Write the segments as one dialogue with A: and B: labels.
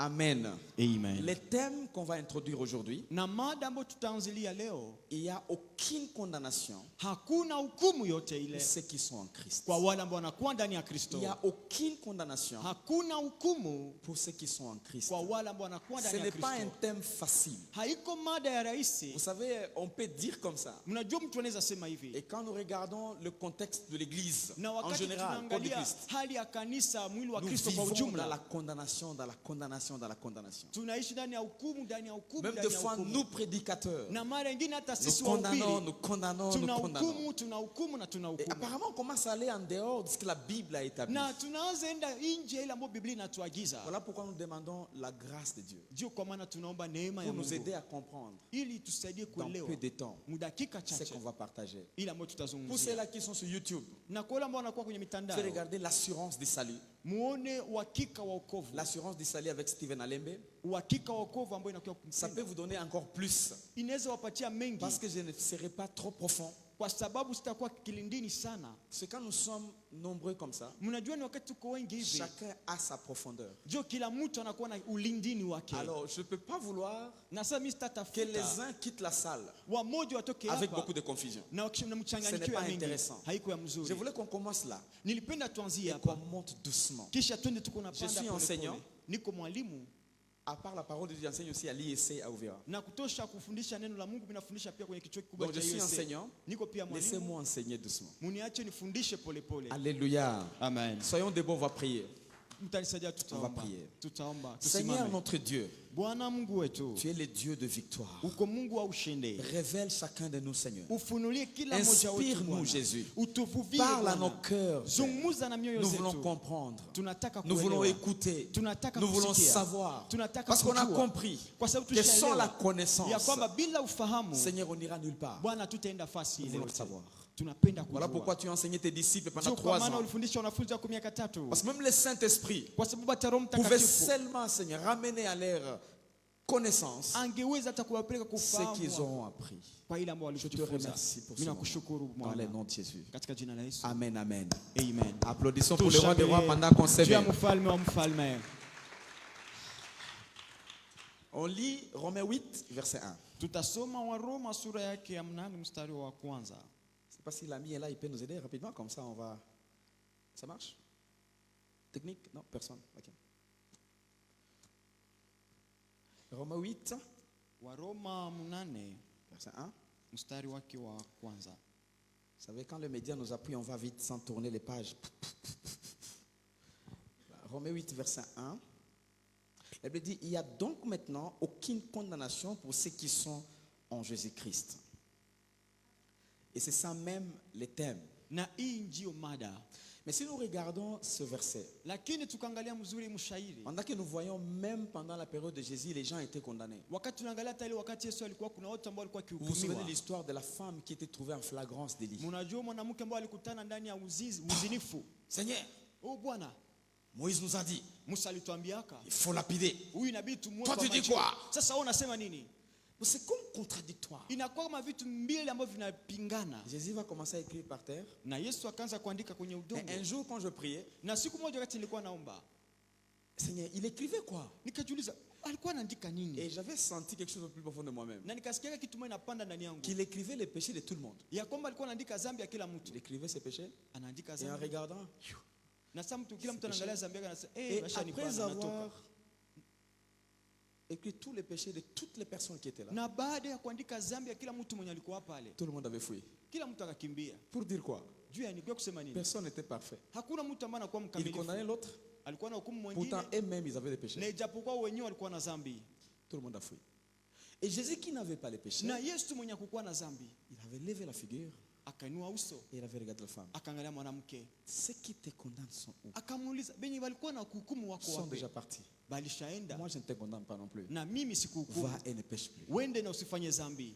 A: Amen.
B: Amen.
A: Les thèmes qu'on va introduire aujourd'hui,
B: Na mada ambayo tutaanzilia leo,
A: il n'y a aucune condamnation
B: hakuna hukumu yote
A: pour
B: ile
A: ceux qui sont en Christ.
B: kwa wale ambao wanakuwa ndani ya
A: Il
B: Kristo.
A: n'y a aucune condamnation
B: Hakuna hukumu
A: pour ceux qui sont en Christ.
B: kwa wale ambao wanakuwa
A: Ce
B: ndani ya
A: n'est pas un
B: Kristo.
A: thème facile.
B: Haiko mada ya rahisi.
A: Vous savez, on peut dire comme ça.
B: Mnajua mtu anaweza sema hivi.
A: Et quand nous regardons le contexte de l'Église,
B: Na
A: en
B: wakati
A: général, corps de
B: tunaangalia
A: Christ,
B: hali ya kanisa, mwili wa
A: nous
B: Kristo kwa
A: vivons dans
B: ujumla,
A: la condamnation, dans la condamnation, dans la condamnation.
B: tunaishi ndani ya hukumu, ndani ya hukumu,
A: Même
B: ndani
A: des
B: ya
A: fois,
B: hukumu.
A: nous prédicateurs,
B: Na mara nyingine hata
A: nous
B: sisi
A: condamnons,
B: wahubiri
A: nous condamnons, nous
B: tuna
A: condamnons.
B: hukumu, tuna hukumu na tuna
A: Et
B: hukumu.
A: apparemment, on commence à aller en dehors de ce que la Bible a établi.
B: Na tunaanza enda nje ya ile ambayo Biblia inatuagiza.
A: Voilà pourquoi nous demandons la grâce de Dieu
B: Ndio kwa maana tunaomba neema ya
A: pour nous
B: Mungu
A: aider à comprendre
B: ili tusaidie
A: dans
B: kuelewa
A: peu de temps
B: mudakika
A: ce
B: chache
A: qu'on va partager.
B: ile ambayo
A: Pour
B: tutazungumzia.
A: ceux-là qui sont sur YouTube,
B: Na kwa wale ambao wanakuwa kwenye
A: vous
B: mitandao,
A: pouvez regarder l'assurance du salut.
B: muone uhakika wa wokovu.
A: L'assurance du salut avec Stephen Alembe.
B: Uhakika wa wokovu ambao inakuwa
A: Ça peut
B: kumpenda.
A: vous donner encore plus.
B: Inaweza wapatia mengi
A: Parce que je ne serai pas trop profond.
B: kwa sababu sitakuwa kilindini sana.
A: C'est quand nous sommes nombreux comme ça,
B: Mnajua ni wakati tuko wengi hivi,
A: chacun a sa profondeur.
B: ndio kila mtu anakuwa na ulindini wake.
A: Alors, je ne peux pas vouloir
B: Na sasa mimi
A: que
B: sitatafuta
A: les uns quittent la salle
B: wamoja watoke
A: avec
B: hapa
A: beaucoup de confusion.
B: na
A: Ce n'est
B: mchanganyiko
A: pas
B: ya mengi.
A: intéressant.
B: Haiko ya
A: Je
B: mzuri.
A: voulais qu'on commence là
B: Nilipenda tuanzie
A: et
B: hapa
A: qu'on monte doucement.
B: kisha twende tuko
A: Je
B: napanda
A: suis
B: pole
A: enseignant.
B: pole. Niko mwalimu
A: À part la parole de Dieu, j'enseigne aussi à l'IEC à Ouvira.
B: na kutosha kufundisha neno la Mungu, binafundisha pia kwenye kichuo kikubwa
A: Donc
B: cha
A: je suis
B: USA.
A: enseignant.
B: Niko pia mwalimu.
A: Laissez-moi enseigner doucement.
B: Muniache nifundishe pole pole.
A: Alléluia.
B: Amen.
A: Soyons debout, on va prier.
B: Mtanisaidia,
A: On
B: tutaomba.
A: va prier.
B: Tutaomba.
A: Seigneur
B: Tusimame.
A: notre Dieu,
B: Bwana Mungu wetu,
A: tu es le Dieu de victoire.
B: uko Mungu wa ushindi.
A: Révèle chacun de nous, Seigneur.
B: Ufunulie kila mmoja wetu
A: Inspire-nous,
B: Bwana.
A: Jésus.
B: Utuvuvie
A: Parle à
B: Bwana.
A: nos cœurs. Père.
B: Zungumza na mioyo
A: Nous voulons
B: zetu.
A: comprendre.
B: Tunataka
A: Nous voulons
B: kuelewa.
A: écouter.
B: Tunataka
A: Nous voulons
B: kusikia.
A: savoir.
B: Tunataka
A: Parce qu'on a
B: kujua.
A: compris
B: Kwa sababu
A: que sans la
B: tushaelewa ya
A: connaissance,
B: kwamba bila ufahamu
A: Seigneur, on n'ira nulle part.
B: Bwana tutaenda fasi
A: Nous
B: ile
A: voulons
B: yote.
A: savoir.
B: Tunapenda
A: Voilà
B: kujua.
A: pourquoi tu as enseigné tes disciples pendant
B: Ndio kwa
A: 3
B: maana
A: ans.
B: ulifundisha wanafunzi wako miaka 3.
A: Parce que même le Saint-Esprit
B: Kwa sababu hata Roho
A: pouvait
B: Mtakatifu
A: seulement, Seigneur, ramener à leur connaissance
B: angeweza hata kuwapeleka
A: ce qu'ils
B: kufahamu
A: auront appris.
B: kwa ile ambayo
A: Je te
B: walichojifunza.
A: remercie pour ce
B: Mimi
A: moment.
B: nakushukuru
A: Dans le
B: Bwana
A: nom de Jésus.
B: katika jina la Yesu.
A: Amen, amen.
B: Amen.
A: Applaudissons pour le roi des rois pendant qu'on
B: Juu
A: s'éveille.
B: ya mfalme wa mfalme.
A: On lit Romains 8, verset 1.
B: Tutasoma Waroma sura yake ya 8 mstari wa kwanza.
A: Je ne sais pas si l'ami est là, il peut nous aider rapidement, comme ça on va... Ça marche? Technique? Non, personne. Ok. Romains 8,
B: Waroma 8
A: verset 1.
B: mstari wake wa kwanza.
A: Vous savez, quand le média nous appuie, on va vite sans tourner les pages. Romains 8, verset 1. La Bible dit, il n'y a donc maintenant aucune condamnation pour ceux qui sont en Jésus-Christ. Et c'est ça même le thème.
B: Na hii ndio mada.
A: Mais si nous regardons ce verset,
B: Lakini tukaangalia mzuri mshairi.
A: pendant que nous voyons même pendant la période de Jésus, les gens étaient condamnés.
B: Wakati tunaangalia hata ile wakati Yesu alikuwa kuna watu ambao walikuwa
A: Vous vous souvenez de
B: kihukumiwa.
A: l'histoire de la femme qui était trouvée en flagrance délit.
B: Mnajua mwanamke ambaye alikutana ndani ya uzinifu.
A: Seigneur,
B: Oh Bwana,
A: Moïse nous a dit,
B: Musa alituambiaka,
A: il faut lapider.
B: huyu inabidi tumuue
A: Toi,
B: kwa
A: tu dis
B: majiwe.
A: quoi?
B: Sasa wewe unasema nini?
A: Mais c'est comme contradictoire.
B: Inakuwa kama vitu mbili ambavyo vinapingana.
A: Jésus va commencer à écrire par terre.
B: Na Yesu akaanza kuandika kwenye
A: Et
B: udongo.
A: un jour, quand je priais,
B: Na siku moja wakati nilikuwa naomba,
A: Seigneur, il écrivait quoi?
B: nikajiuliza alikuwa anaandika
A: Et
B: nini?
A: j'avais senti quelque chose de plus profond de moi-même.
B: Na nikasikia kitu moja inapanda ndani yangu.
A: Qu'il écrivait les péchés de tout le monde.
B: Ya kwamba alikuwa anaandika dhambi ya kila mtu.
A: Il écrivait ses péchés.
B: Anaandika
A: Et en
B: dhambi.
A: regardant,
B: Na sasa mtu kila mtu anaangalia dhambi yake anasema,
A: et
B: basha
A: après
B: nipana
A: avoir
B: natoka.
A: écrit tous les péchés de toutes les personnes qui étaient là,
B: Na baada ya kuandika dhambi ya kila mtu mwenye alikuwa pale,
A: tout le monde avait fui.
B: kila mtu akakimbia.
A: Pour dire quoi?
B: Juu ya nilikuwa kusema nini?
A: Personne n'était parfait.
B: Hakuna mtu ambaye anakuwa
A: Il
B: mkamilifu.
A: condamnait l'autre.
B: Alikuwa na hukumu mwingine.
A: Pourtant, eux-mêmes, ils avaient des péchés.
B: Na ijapokuwa wenyewe walikuwa na dhambi.
A: Tout le monde a fui. Et Jésus, qui n'avait pas les péchés,
B: Na Yesu mwenye hakukuwa na dhambi,
A: il avait levé la figure
B: akainua uso,
A: et il avait regardé la femme.
B: akaangalia mwanamke,
A: Ceux qui te condamnent sont où?
B: akamuuliza, "Benye walikuwa na kuhukumu wako
A: Sont
B: wapi?"
A: déjà partis.
B: Balishaenda.
A: Moi, je ne te condamne pas non plus.
B: Na mimi sikuhukumu.
A: Va et ne pêche plus.
B: Wende na usifanye dhambi.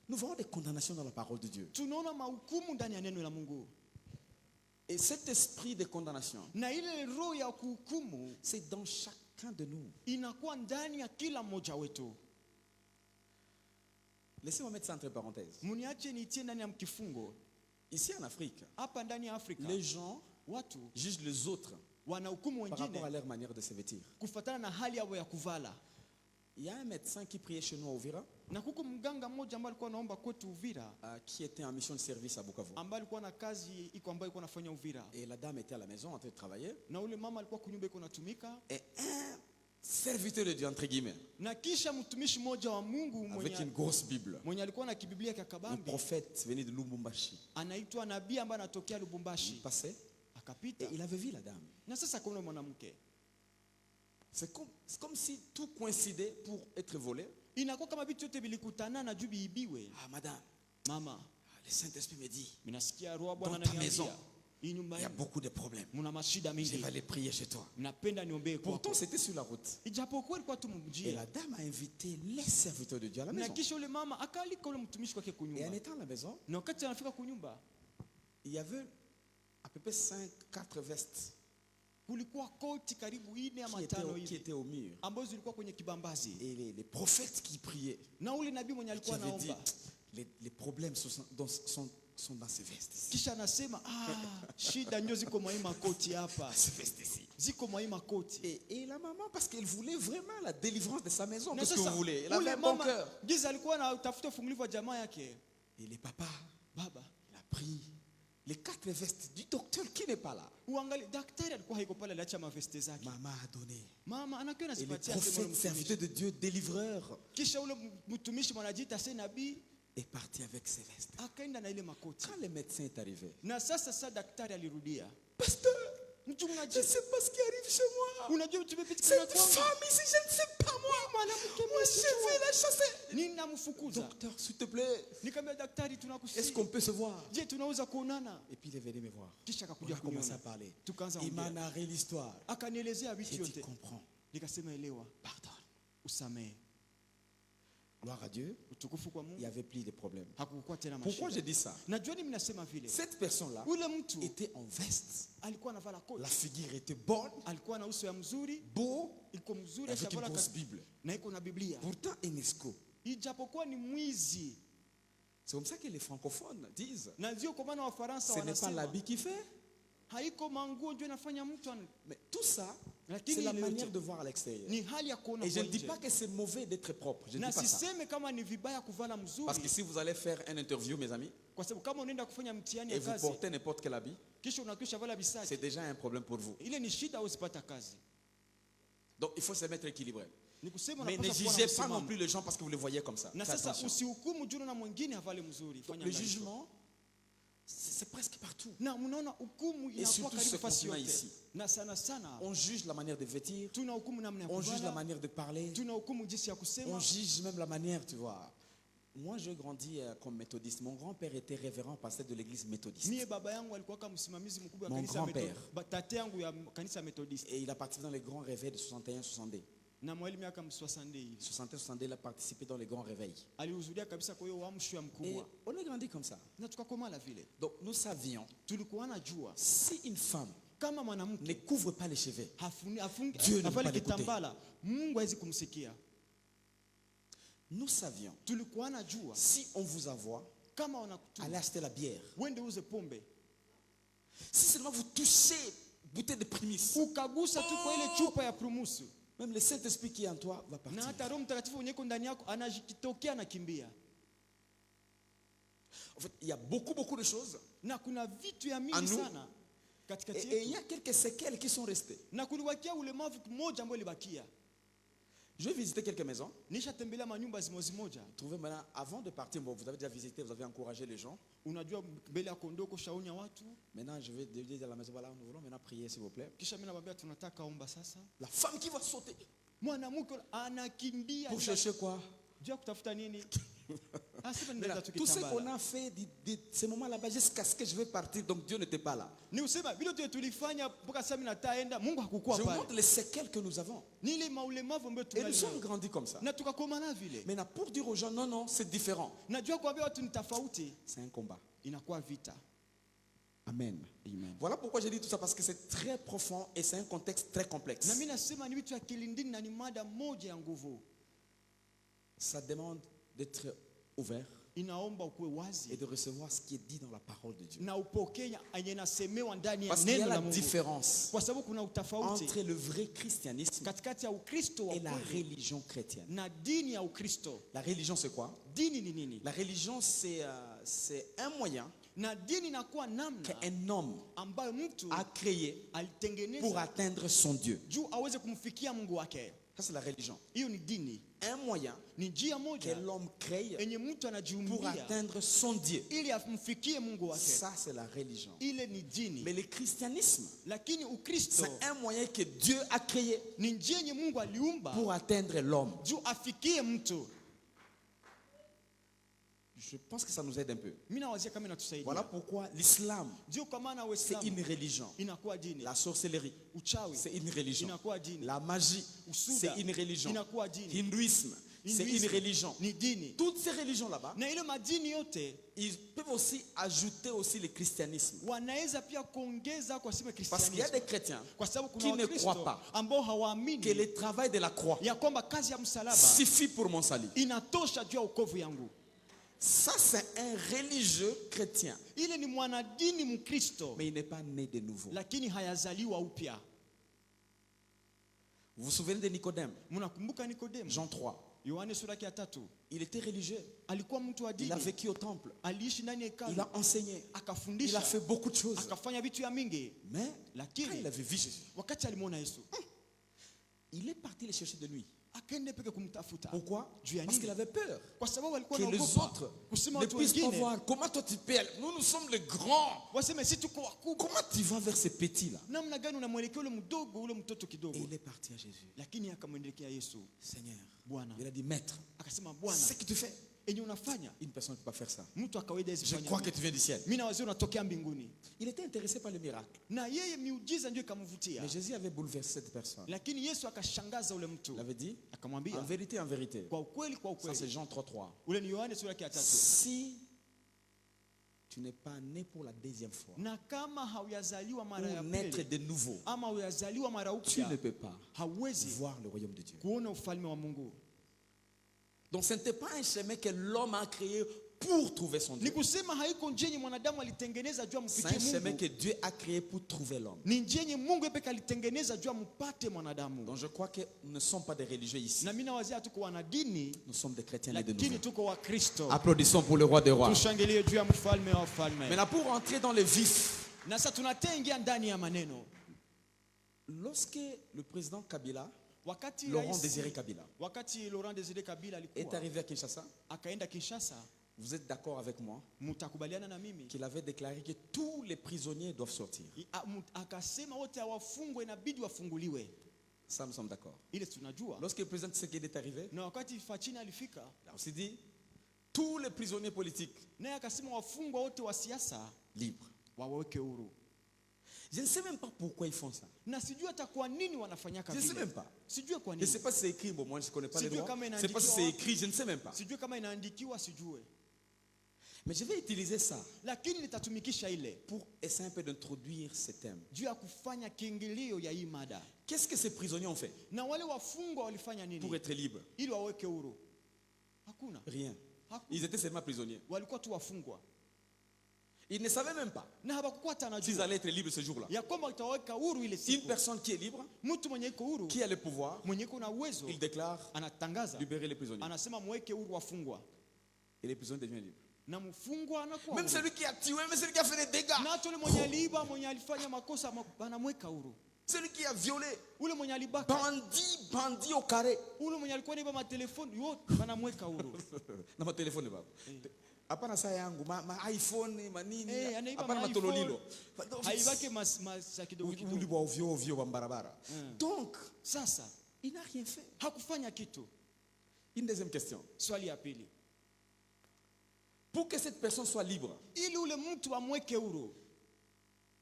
A: Nous voyons des condamnations dans la parole de Dieu.
B: Tunaona mahukumu ndani ya neno la Mungu.
A: Et cet esprit de condamnation,
B: Na ile roho ya kuhukumu
A: c'est dans chacun de nous.
B: inakuwa ndani ya kila mmoja wetu.
A: Laissez-moi mettre ça entre parenthèses.
B: Muniache nitie ndani ya kifungo.
A: Ici en Afrique,
B: Hapa ndani ya Afrika,
A: les gens
B: watu
A: jugent les autres
B: wanahukumu
A: par rapport à
B: wengine
A: leur manière de se vêtir.
B: kufuatana na hali yao ya kuvala.
A: Il y a un médecin qui priait chez nous à Uvira,
B: Na kuko mganga mmoja ambaye alikuwa anaomba kwetu Uvira,
A: qui était en mission de service à Bukavu.
B: ambaye alikuwa na kazi iko ambayo alikuwa anafanya Uvira.
A: Et la dame était à la maison en train de travailler.
B: Na ule mama alikuwa kunyumba iko natumika,
A: Et un serviteur de Dieu, entre guillemets,
B: na kisha mtumishi mmoja wa Mungu
A: avec une grosse Bible,
B: mwenye alikuwa na kibiblia kya
A: un
B: kabambi,
A: prophète venu de Lubumbashi,
B: anaitwa nabii ambaye anatokea
A: il
B: Lubumbashi,
A: passait
B: akapita.
A: et il avait vu la dame.
B: Na sasa kuna mwanamke,
A: C'est comme si tout coïncidait pour être volé.
B: inakuwa kama vitu vyote vilikutana na juu biibiwe.
A: Ah, madame,
B: Mama,
A: le Saint-Esprit me dit,
B: minasikia roho Bwana
A: dans ta maison,
B: ananiambia, hii nyumba
A: il y a
B: yenu
A: beaucoup de problèmes.
B: mna mashida
A: Je
B: mingi,
A: vais aller prier chez toi.
B: napenda niombee
A: Pourtant,
B: kwako.
A: c'était sur la route.
B: Ijapokuwa ilikuwa tu
A: Et
B: mjia,
A: la dame a invité les serviteurs de Dieu à la
B: na
A: maison.
B: kisha ule mama akaalika ule mtumishi kwake
A: Et en
B: kunyumba,
A: étant à la maison,
B: na wakati anafika kunyumba
A: il y avait à peu près 4 vestes
B: kulikuwa koti karibu 4 ama 5
A: qui
B: hivi
A: étaient au mur.
B: ambazo zilikuwa kwenye kibambazi,
A: Et les prophètes qui priaient,
B: na ule nabii mwenye
A: qui
B: alikuwa
A: avaient dit,
B: anaomba,
A: les problèmes sont dans ces vestes ici.
B: kisha anasema shida ndio ziko mwa hii makoti hapa,
A: Ces vestes ici.
B: ziko mwa hii makoti.
A: Et la maman, parce qu'elle voulait vraiment la délivrance de sa maison.
B: Na
A: Qu'est-ce que
B: sasa
A: vous voulez? Elle avait
B: ule
A: un bon
B: mama
A: cœur.
B: giza alikuwa anatafuta ufungulivu wa jamaa yake.
A: Et les papas,
B: Baba,
A: il a pris les 4 vestes du docteur qui n'est pas là.
B: uangalie daktari alikuwa haiko pale, aliacha maveste zake.
A: Maman a donné.
B: Mama anakiwa
A: Et les
B: anazipatia sema ule
A: prophètes,
B: mtumishi.
A: serviteurs de Dieu, délivreurs,
B: Kisha ule mtumishi mwanajiita se nabii
A: est parti avec ses vestes.
B: akaenda na ile makoti.
A: Quand le médecin est arrivé,
B: Na sasa daktari alirudia,
A: pasteur,
B: mchungaji,
A: je ne sais pas ce qui arrive chez moi.
B: unajua tumepitia
A: Cette
B: kwangu,
A: femme ici, je ne sais pas moi.
B: mwanamke
A: Moi, je vais la chasser.
B: ninamfukuza.
A: Docteur, s'il te plaît,
B: Nikamwambia daktari,
A: est-ce
B: tunakusihi,
A: qu'on peut se voir?
B: je tunaweza kuonana?
A: Et puis il est venu me voir.
B: Kisha
A: On
B: akakuja
A: a commencé à
B: kuniona,
A: parler.
B: tukaanza
A: Il m'a
B: ongea,
A: narré l'histoire.
B: akanielezea
A: J'ai
B: vitu
A: dit,
B: yote.
A: comprends,
B: Nikasema elewa,
A: pardonne.
B: usamehe.
A: Gloire à Dieu,
B: Utukufu kwa
A: il n'y
B: Mungu,
A: avait plus de problème.
B: hakukuwa tena
A: Pourquoi
B: mashida.
A: j'ai dit ça?
B: Najua nini mnasema vile,
A: Cette personne-là
B: ule mtu
A: était en veste.
B: alikuwa anavala koti,
A: La figure était bonne,
B: alikuwa na uso ya mzuri,
A: beau,
B: iko mzuri,
A: avec une
B: ashavala
A: grosse Bible.
B: na iko na Biblia,
A: Pourtant, UNESCO.
B: ijapokuwa ni mwizi.
A: C'est comme ça que les francophones disent.
B: Na ndio kwa maana Wafaransa
A: Ce n'est pas
B: wanasema
A: l'habit qui fait,
B: haiko manguo ndio inafanya mtu
A: mais tout ça,
B: Lakini
A: c'est la
B: ile
A: manière
B: yote
A: de voir à l'extérieur.
B: ni hali ya kuona
A: Et je
B: kwa
A: ne dis
B: nje.
A: pas que c'est mauvais d'être propre. Je ne
B: Na
A: dis pas ça.
B: siseme kama ni vibaya kuvala mzuri,
A: Parce que si vous allez faire une interview, mes amis,
B: kwa sababu kama unaenda kufanya mtihani
A: et
B: ya
A: vous
B: kazi
A: portez n'importe quel habit,
B: kisha unakwisha vala
A: c'est
B: bisaki,
A: déjà un problème pour vous.
B: ile ni shida au usipata kazi.
A: Donc il faut se mettre équilibré.
B: Ni kusema
A: Mais ne
B: unapaswa kuwa na
A: jugez pas non
B: msimamo.
A: plus les gens parce que vous les voyez comme ça.
B: Na
A: Faites
B: sasa
A: attention.
B: usihukumu juu na mwingine avale mzuri,
A: Donc,
B: fanya
A: le
B: angalisho.
A: jugement, c'est presque partout.
B: Na mnaona hukumu inakuwa
A: surtout
B: karibu
A: ce
B: fasi
A: continent
B: yote.
A: ici.
B: Na sana sana
A: On juge la manière de vêtir,
B: tuna hukumu namna ya
A: on juge la
B: kuvala,
A: manière de parler,
B: tuna hukumu jinsi ya
A: on
B: kusema.
A: juge même la manière, tu vois. Moi, je grandis comme méthodiste. Mon grand-père était révérend pasteur de l'église méthodiste.
B: Mie baba yangu alikuwa kama msimamizi mkubwa wa
A: Mon
B: kanisa ya
A: grand-père.
B: tate yangu ya kanisa Methodist.
A: Et il a participé dans les grands réveils de 61-62.
B: Na mwali miaka 60 hivi.
A: 61-62, il a participé dans les grands réveils.
B: Alihudhuria kabisa kwa hiyo uamsho ya
A: Et
B: mkubwa.
A: on a grandi comme ça.
B: Na tukakomala vile.
A: Donc, nous savions,
B: Tulikuwa najua
A: si une femme
B: kama mwanamke
A: ne couvre pas les cheveux, Dieu ne peut
B: afali
A: pas l'écouter.
B: kitambala, Mungu hawezi kumsikia.
A: nous savions,
B: Tulikuwa najua
A: si on vous envoie,
B: kama
A: allez
B: wanakutuma
A: acheter la bière.
B: wende uze pombe,
A: Si seulement vous touchez bouteille de prémisse,
B: ukagusa tu kwa ile chupa ya prumusu,
A: même le Saint-Esprit qui est en toi va
B: na
A: partir.
B: hata Roho Mtakatifu mwenye iko ndani yako anajitokea anakimbia.
A: En fait, il y a beaucoup de choses.
B: Na kuna vitu ya
A: En
B: mingi
A: nous.
B: sana katikati
A: Et il y
B: yetu,
A: a quelques séquelles qui sont restées.
B: na kuliwakia ulemavu mmoja ambao libakia.
A: Je vais visiter quelques maisons.
B: Nishatembelea manyumba zimoja.
A: Trouvez maintenant, avant de partir, bon, vous avez déjà visité, vous avez encouragé les gens.
B: Unajua mbele ya kondoko shaonya watu,
A: Maintenant, je vais dire à la maison, voilà, nous voulons maintenant prier, s'il vous plaît.
B: kisha mimi nawaambia tunataka omba sasa.
A: La femme qui va sauter.
B: Mwanamke anakimbia
A: Pour chercher quoi?
B: jua kutafuta nini? Asema
A: Maintenant,
B: nenda tu
A: tout ce qu'on
B: kitambala.
A: a fait de ce moment là-bas jusqu'à ce que je vais partir, donc Dieu n'était pas là.
B: Ni usema vile tu tulifanya mpaka sasa mimi nataenda, Mungu hakukuwa
A: Je vous montre
B: pale.
A: les séquelles que nous avons.
B: Ni ile maulemavu ambayo
A: Et nous sommes
B: tunali
A: grandis comme ça.
B: na tukakomana vile.
A: Maintenant, pour dire aux gens, non, non, c'est différent.
B: Najua kuambia watu ni tofauti,
A: C'est un combat.
B: inakuwa vita.
A: Amen.
B: Amen.
A: Voilà pourquoi j'ai dit tout ça, parce que c'est très profond et c'est un contexte très complexe.
B: Na mimi nasema ni vitu ya kilindini na ni mada moja ya nguvu.
A: Ça demande d'être ouvert,
B: inaomba ukuwe wazi
A: et de recevoir ce qui est dit dans la parole de Dieu.
B: na upokee yenye nasemewa ndani ya
A: Parce qu'il y a
B: neno
A: la
B: la Mungu,
A: différence
B: kwa sababu kuna utofauti
A: entre le vrai christianisme
B: katikati ya Ukristo wa
A: et la
B: kweli
A: religion chrétienne.
B: na dini ya Ukristo.
A: La religion, c'est quoi?
B: Dini ni nini?
A: La religion, c'est un moyen
B: Na dini inakuwa namna
A: qu'un homme
B: ambayo mtu
A: a créé pour
B: alitengeneza
A: atteindre son Dieu.
B: juu aweze kumfikia Mungu wake.
A: Ça, c'est la religion.
B: Hiyo ni dini,
A: Un moyen
B: ni njia
A: que
B: moja
A: l'homme crée
B: yenye mtu
A: pour
B: anajiumbia
A: atteindre son Dieu.
B: ili amfikie Mungu wake.
A: Ça, c'est la religion.
B: Ile ni dini.
A: Mais le christianisme,
B: Lakini Ukristo
A: c'est un moyen que Dieu a créé
B: ni njia yenye Mungu aliumba
A: pour atteindre l'homme.
B: juu afikie mtu.
A: Je pense que ça nous aide un peu.
B: Mimi nawazia kama inatusaidia.
A: Voilà pourquoi l'islam,
B: Ndio kwa maana
A: c'est une
B: Uislamu
A: religion.
B: inakuwa dini.
A: La sorcellerie,
B: Uchawi
A: c'est une religion.
B: inakuwa dini.
A: La magie,
B: Usuda
A: c'est une religion.
B: inakuwa dini.
A: Hindouisme, c'est une
B: Hinduisme
A: religion.
B: ni dini.
A: Toutes ces religions là-bas,
B: Na ile madini yote
A: ils peuvent aussi ajouter aussi le christianisme.
B: wanaweza pia kuongeza kwa sema
A: Parce qu'il y a
B: Kristianismo.
A: des chrétiens
B: Kwa sababu
A: qui
B: kuna
A: ne croient
B: Wakristo
A: pas
B: ambao
A: que
B: hawaamini
A: le travail de la croix
B: ya kwamba kazi ya msalaba
A: suffit pour mon salut.
B: inatosha juu ya wokovu yangu.
A: Ça, c'est un religieux chrétien.
B: Ile ni mwanadini Mkristo
A: Mais il n'est pas né de nouveau.
B: lakini hayazaliwa upya.
A: Vous vous souvenez de Nicodème,
B: Mnakumbuka Nikodemo?
A: Jean 3.
B: Yohane sura ya 3.
A: Il était religieux.
B: Alikuwa mtu wa
A: Il a
B: dini.
A: vécu au temple.
B: Aliishi ndani ya
A: Il
B: hekalu.
A: a enseigné. Il a
B: Akafundisha.
A: fait beaucoup de choses.
B: Akafanya vitu ya mingi.
A: Mais quand
B: Lakini
A: il avait vu Jésus,
B: wakati alimwona Yesu,
A: il est parti le chercher de nuit.
B: akaenda peke kumtafuta.
A: Pourquoi?
B: Juu ya
A: Parce
B: nini?
A: qu'il avait peur
B: Kwa sababu alikuwa
A: que les
B: anaogopa
A: autres
B: kusema
A: ne
B: watu
A: puissent pas
B: wengine
A: voir. Comment toi tu peux aller? Nous sommes les grands.
B: waseme si tuko wakubwa.
A: Comment tu vas vers ces petits-là?
B: Namna gani unamwelekea ule mdogo ule mtoto
A: Et
B: kidogo?
A: il est parti à Jésus.
B: Lakini akamwelekea Yesu.
A: Seigneur,
B: Bwana
A: il a dit, Maître,
B: akasema, Bwana,
A: ce que tu fais,
B: enye unafanya
A: une personne ne peut pas faire ça.
B: mtu wa kawaida hawezi
A: Je
B: fanya.
A: crois que tu viens du ciel.
B: Mimi nawazia unatokea mbinguni.
A: Il était intéressé par le miracle.
B: Na yeye miujiza ndio ikamvutia.
A: Mais Jésus avait bouleversé cette personne.
B: Lakini Yesu akashangaza ule mtu.
A: Il avait dit,
B: Akamwambia,
A: en vérité,
B: kwa ukweli
A: ça c'est Jean 3:3.
B: ule ni Yohane sura ya 3.
A: Si tu n'es pas né pour la deuxième fois,
B: Na kama hauyazaliwa mara ya
A: ou naître
B: pili
A: de nouveau,
B: ama hauyazaliwa mara
A: tu ne
B: upya,
A: peux pas
B: hauwezi
A: voir le royaume de Dieu.
B: kuona ufalme wa Mungu.
A: Donc ce n'était pas un chemin que l'homme a créé pour trouver son
B: Ni
A: Dieu.
B: kusema haiko njia yenye mwanadamu alitengeneza juu
A: C'est
B: amfikie
A: un chemin
B: Mungu.
A: que Dieu a créé pour trouver l'homme.
B: Ni njia yenye Mungu yeye pekee alitengeneza juu ampate mwanadamu.
A: Donc je crois que nous ne sommes pas des religieux ici.
B: Na mimi nawazia tuko wanadini
A: Nous sommes des chrétiens et de
B: lakini
A: nouveau.
B: tuko wa Kristo.
A: Applaudissons pour le roi des rois.
B: Tushangilie juu ya mfalme wa wafalme.
A: Maintenant pour entrer dans le vif,
B: Na sasa tunatengia ndani ya maneno.
A: lorsque le président Kabila,
B: Wakati
A: Laurent
B: rais-
A: Désiré Kabila,
B: wakati Laurent Désiré Kabila
A: est
B: alikuwa
A: arrivé à Kinshasa,
B: akaenda Kinshasa,
A: vous êtes d'accord avec moi
B: mtakubaliana na mimi
A: qu'il avait déclaré que tous les prisonniers doivent sortir.
B: akasema wote wafungwe inabidi wafunguliwe.
A: Ça, nous sommes d'accord.
B: Ile tunajua.
A: Lorsque le président Tshisekedi est arrivé,
B: Na wakati Fachina alifika,
A: on s'est dit, tous les prisonniers politiques
B: naye akasema wafungwa wote wa siasa
A: libres.
B: waweke huru.
A: Je ne sais même pas pourquoi ils font ça.
B: Na sijui hata kwa nini wanafanyaka
A: Je ne sais
B: vile.
A: même pas.
B: Sijui kwa
A: Je ne
B: nini.
A: sais pas si c'est écrit, bon, moi je ne connais pas les
B: Sijui
A: droits.
B: kama
A: Je ne sais pas si c'est
B: inaandikiwa.
A: écrit, je ne sais même pas.
B: Sijui kama inaandikiwa, sijue.
A: Mais je vais utiliser ça
B: Lakini nitatumikisha ile
A: pour essayer un peu d'introduire ce thème.
B: juu ya kufanya kiingilio ya hii mada.
A: Qu'est-ce que ces prisonniers ont fait
B: Na wale wafungwa walifanya
A: pour
B: nini
A: être libres?
B: ili waweke huru? Hakuna.
A: Rien.
B: Hakuna.
A: Ils étaient seulement prisonniers.
B: Walikuwa tu wafungwa.
A: Ils ne savaient même pas
B: Na hawakuwa hata
A: s'ils
B: najua
A: allaient être libres ce jour-là.
B: ya kwamba utaweka huru ile
A: Une
B: siku.
A: personne qui est libre,
B: Mtu mwenye iko huru,
A: qui a le pouvoir,
B: mwenye iko na uwezo,
A: il déclare
B: anatangaza,
A: libérer les prisonniers.
B: anasema mweke huru wafungwa.
A: Et les prisonniers deviennent libres.
B: Na mfungwa anakuwa
A: Même
B: huru.
A: celui qui a tué, même celui qui a fait des dégâts,
B: Na hata ule mwenye aliiba, mwenye alifanya makosa, anamweka huru.
A: celui qui a violé,
B: Ule mwenye alibaka,
A: bandit au carré.
B: ule mwenye alikuwa anaiba matelefoni, yote anamweka huru.
A: Na matelefoni baba. Hapana saa yangu, ma iPhone, manini,
B: anaiba
A: hapana
B: ma
A: matololilo.
B: Haibake masa kidogo kidogo.
A: Ulibwa ovyo ovyo wa barabara. Donc,
B: Sasa
A: il n'a rien fait.
B: hakufanya kitu.
A: Une deuxième question.
B: Swali ya pili.
A: Pour que cette personne soit libre,
B: Ili ule mtu amweke huru,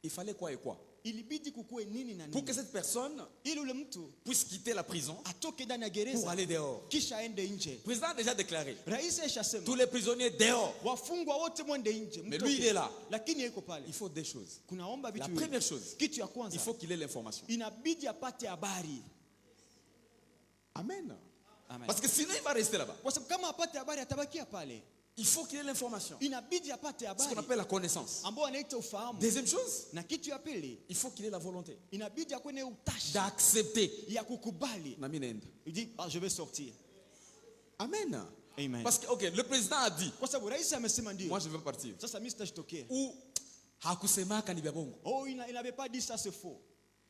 A: il fallait quoi et quoi?
B: ilibidi kukue nini na
A: Pour que
B: nini?
A: cette personne
B: Ili ule mtu
A: puisse quitter la prison
B: atoke ndani ya
A: pour
B: gereza
A: aller dehors.
B: kisha aende nje.
A: Le président a déjà déclaré
B: Rais ashasema
A: tous les prisonniers dehors.
B: wafungwa wote mwende nje.
A: Mais
B: mtoke.
A: lui, il est là.
B: Lakini yuko pale.
A: Il faut deux choses.
B: Kunaomba
A: La
B: vitu
A: première
B: viwili.
A: chose,
B: Kitu ya
A: il
B: kwanza,
A: faut qu'il ait l'information.
B: inabidi apate habari.
A: Amen.
B: Amen.
A: Parce que sinon, il va rester là-bas.
B: Kwa sababu kama apate habari atabakia pale.
A: il faut qu'il ait l'information.
B: inabidi apate
A: Ce qu'on
B: habari
A: appelle la connaissance.
B: ambao anaita ufahamu.
A: Deuxième chose,
B: Na kitu ya pili,
A: il faut qu'il ait la volonté
B: inabidi akuwe na utashi
A: d'accepter.
B: ya kukubali.
A: Nami naenda.
B: Il dit, je vais sortir.
A: Amen.
B: Amen.
A: Parce que, ok, le président a dit,
B: Kwa sababu rais amesema ndio.
A: moi je veux partir.
B: Sasa mimi sitajitokea.
A: Ou, hakusemaka ni vya bongo.
B: Oh, il n'avait pas dit ça, c'est faux.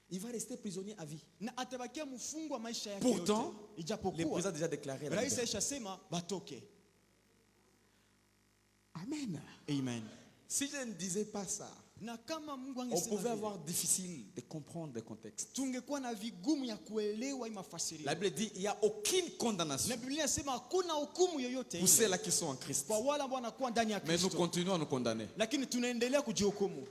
A: Il va rester prisonnier à vie.
B: Na atabakia mfungwa maisha yake
A: Pourtant,
B: yote.
A: le
B: Ijapokuwa
A: président a déjà déclaré la
B: rais
A: liberté.
B: aishasema batoke.
A: Amen.
B: Amen.
A: Si je ne disais pas ça,
B: Na kama Mungu
A: on
B: angesema
A: pouvait
B: vile,
A: avoir difficile de comprendre le contexte.
B: tungekuwa na vigumu ya kuelewa hii mafasirio.
A: La Bible dit il n'y a aucune condamnation
B: Na Biblia inasema hakuna hukumu yoyote
A: pour
B: ile
A: ceux-là qui sont en Christ.
B: kwa wale ambao wanakuwa ndani ya
A: Mais nous
B: Kristo.
A: continuons à nous condamner.
B: Lakini tunaendelea kujihukumu.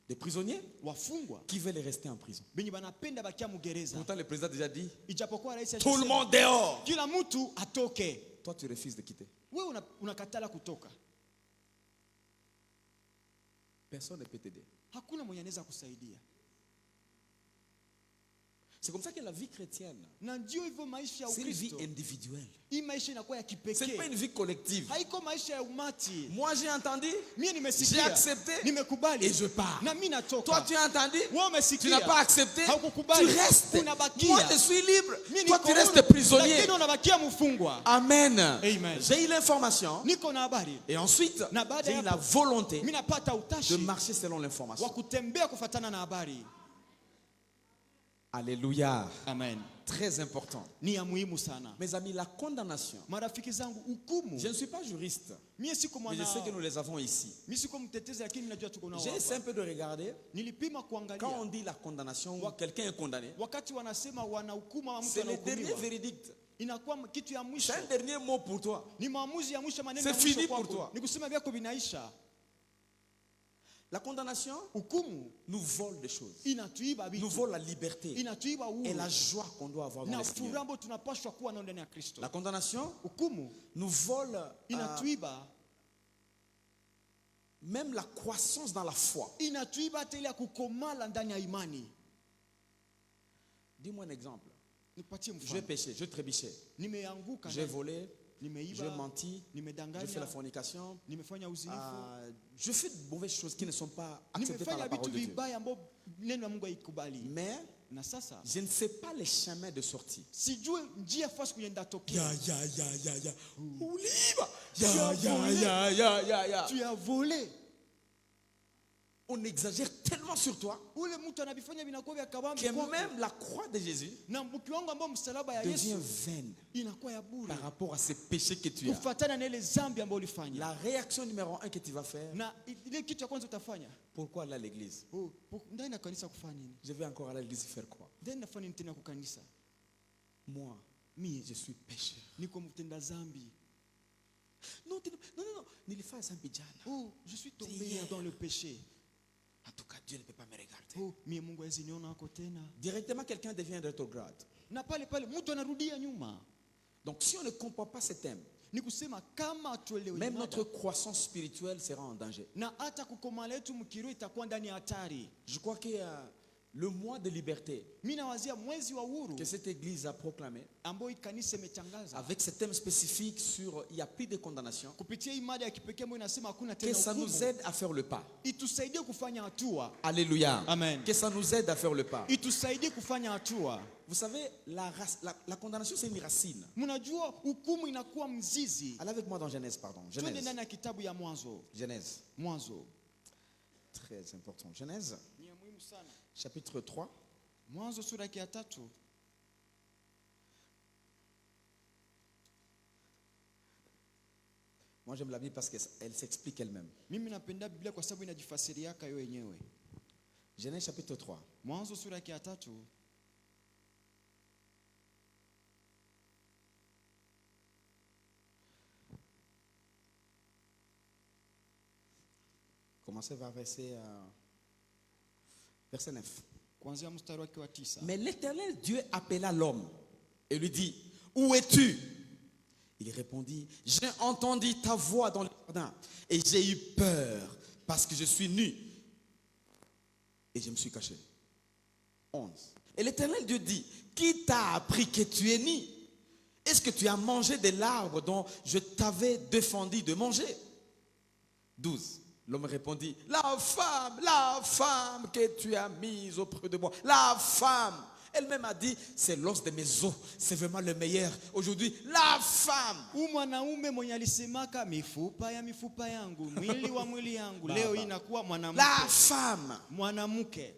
A: Des prisonniers
B: Wafungwa
A: qui veulent rester en prison.
B: benye banapenda bakia mgereza.
A: Pourtant, le président a déjà dit
B: Ijapokuwa rais
A: tout le
B: ashasema
A: monde dehors.
B: kila mtu atoke.
A: Toi, tu refuses de quitter.
B: Wewe unakatala kutoka.
A: Personne ne peut t'aider.
B: Hakuna mwenye anaweza kusaidia.
A: C'est comme ça que la vie chrétienne,
B: Na ndio hivyo maisha ya
A: c'est une vie
B: Ukristo.
A: individuelle.
B: Hii maisha inakuwa ya
A: Ce n'est pas
B: kipekee.
A: une vie collective.
B: Haiko maisha ya umati.
A: Moi, j'ai entendu,
B: Mimi
A: j'ai
B: nimesikia.
A: accepté
B: Nimekubali.
A: et je pars.
B: Na mimi natoka.
A: Toi, tu as entendu,
B: Wewe
A: tu n'as
B: umesikia.
A: pas accepté, tu
B: Haukukubali.
A: restes.
B: Unabakia.
A: Moi, je suis libre.
B: Mimi
A: Toi,
B: niko
A: tu restes
B: huru,
A: prisonnier.
B: lakini unabakia mfungwa.
A: Amen.
B: Amen.
A: J'ai eu l'information
B: Niko na habari.
A: et ensuite,
B: Na baada
A: j'ai
B: ya
A: eu la
B: hapo,
A: volonté
B: Mimi napata
A: de
B: utashi
A: marcher selon
B: wa
A: l'information.
B: kutembea kufuatana na habari.
A: Alléluia.
B: Amen.
A: Très important.
B: Ni ya muhimu sana.
A: Mes amis, la condamnation.
B: Marafiki zangu, hukumu.
A: Je ne suis pas juriste,
B: Mimi siko
A: mais je
B: mwana.
A: sais que nous les avons ici.
B: Mimi siko mtetezi lakini najua tuko nao
A: J'ai essayé un
B: hapa.
A: peu de regarder.
B: Nilipima
A: Quand on
B: kuangalia
A: dit la condamnation, ou quelqu'un est condamné,
B: wakati wanasema wanahukumu ama mtu
A: c'est le dernier
B: anahukumiwa.
A: verdict.
B: Inakuwa kitu ya mwisho.
A: C'est un dernier mot pour toi.
B: Ni maamuzi ya mwisho, maneno
A: C'est
B: ya mwisho
A: fini pour
B: kwako.
A: toi.
B: Ni kusema vyako vinaisha.
A: La condamnation
B: Hukumu
A: nous vole des choses.
B: inatuiba
A: Nous
B: vitu.
A: vole la liberté
B: Inatuiba
A: et
B: uhuru.
A: la joie qu'on doit avoir dans
B: Na
A: le
B: furaha
A: Seigneur.
B: ambayo tunapaswa kuwa nayo ndani ya Kristo.
A: La condamnation
B: Hukumu
A: nous vole
B: inatuiba,
A: même la croissance dans la foi.
B: inatuiba hata ile ya kukomala ndani ya imani.
A: Dis-moi un exemple.
B: Nipatie
A: J'ai
B: mfano.
A: péché, je trébichais,
B: Nimeanguka,
A: j'ai volé, j'ai
B: nimeiba,
A: menti, j'ai fait la
B: nimedanganya,
A: fornication,
B: nimefanya uzinifu,
A: je fais de mauvaises choses qui ne sont pas acceptées par
B: nimefanya
A: la
B: vitu
A: parole de Dieu.
B: vibaya ambavyo neno la Mungu haikubali.
A: Mais
B: Na sasa
A: je ne sais pas les chemins de sortie.
B: sijui njia fasi kwenye ndatokea.
A: Ya. Uliba. Ya.
B: Tu as volé.
A: On exagère tellement sur toi
B: Ule mtu anavifanya vinakuwa vya kabambi
A: que
B: kwako.
A: même la croix de Jésus
B: Na kiwango ambao msalaba ya
A: devient
B: Yesu
A: vaine
B: inakuwa ya bure
A: par rapport à ces péchés que tu as.
B: kufuatana na ile dhambi ambayo ulifanya.
A: La réaction numéro 1 que tu vas faire,
B: Na ile kitu cha kwanza utafanya,
A: pourquoi aller à l'église?
B: ndani ya kanisa kufanya nini?
A: Je vais encore aller à l'église faire quoi?
B: Ndani nafanya nini tena kwa kanisa?
A: Moi,
B: Mimi
A: je suis pécheur.
B: niko mtenda dhambi.
A: Non. Nilifanya dhambi jana.
B: Je suis tombé
A: Hier.
B: dans le péché.
A: En tout cas, Dieu ne peut pas me regarder.
B: Mimi Mungu hawezi niona hako tena.
A: Directement, quelqu'un devient rétrograde.
B: Na pale mtu anarudia nyuma.
A: Donc, si on ne comprend pas ce thème,
B: Ni kusema kama atuelewe
A: même
B: mada,
A: notre croissance spirituelle sera en danger.
B: na hata kukomala yetu mkiroho itakuwa ndani ya hatari.
A: Je crois que le mois de liberté
B: Mimi nawazia mwezi wa uhuru
A: que cette église a proclamé,
B: ambao hii kanisa imetangaza
A: avec ce thème spécifique sur il n'y a plus de condamnation,
B: kupitia hii mada ya kipekee ambayo inasema hakuna
A: que
B: tena
A: ça nous
B: hukumu,
A: aide à faire le pas.
B: itusaidie kufanya hatua.
A: Alléluia.
B: Amen.
A: Que ça nous aide à faire le pas.
B: Itusaidie kufanya hatua.
A: Vous savez, la condamnation, c'est une racine.
B: Mnajua hukumu inakuwa mzizi.
A: Allez avec moi dans Genèse, pardon.
B: Twende
A: Genèse.
B: ndani ya kitabu ya Mwanzo.
A: Genèse.
B: Mwanzo.
A: Très important. Genèse,
B: Ni ya muhimu sana.
A: chapitre 3.
B: Mwanzo sura ya 3.
A: Moi, j'aime la Bible parce qu'elle s'explique elle-même.
B: Mimi napenda Biblia kwa sababu inajifasiriaka yo yenyewe.
A: Genèse, chapitre 3.
B: Mwanzo sura ya 3.
A: Commencez par verset 9.
B: Kuanzia mstari wake wa 9.
A: Mais l'Éternel Dieu appela l'homme et lui dit, où es-tu? Il répondit, j'ai entendu ta voix dans le jardin et j'ai eu peur parce que je suis nu et je me suis caché. 11. Et l'Éternel Dieu dit, qui t'a appris que tu es nu? Est-ce que tu as mangé de l'arbre dont je t'avais défendu de manger? 12. L'homme répondit, la femme que tu as mise auprès de moi, la femme. Elle-même a dit, c'est l'os de mes os, c'est vraiment le meilleur. Aujourd'hui, la femme.
B: Mwanaume mwenye alisemaka mifupa ya mifupa yangu, mwili wa mwili yangu, leo inakuwa mwanamke.
A: La femme.
B: Mwanamke.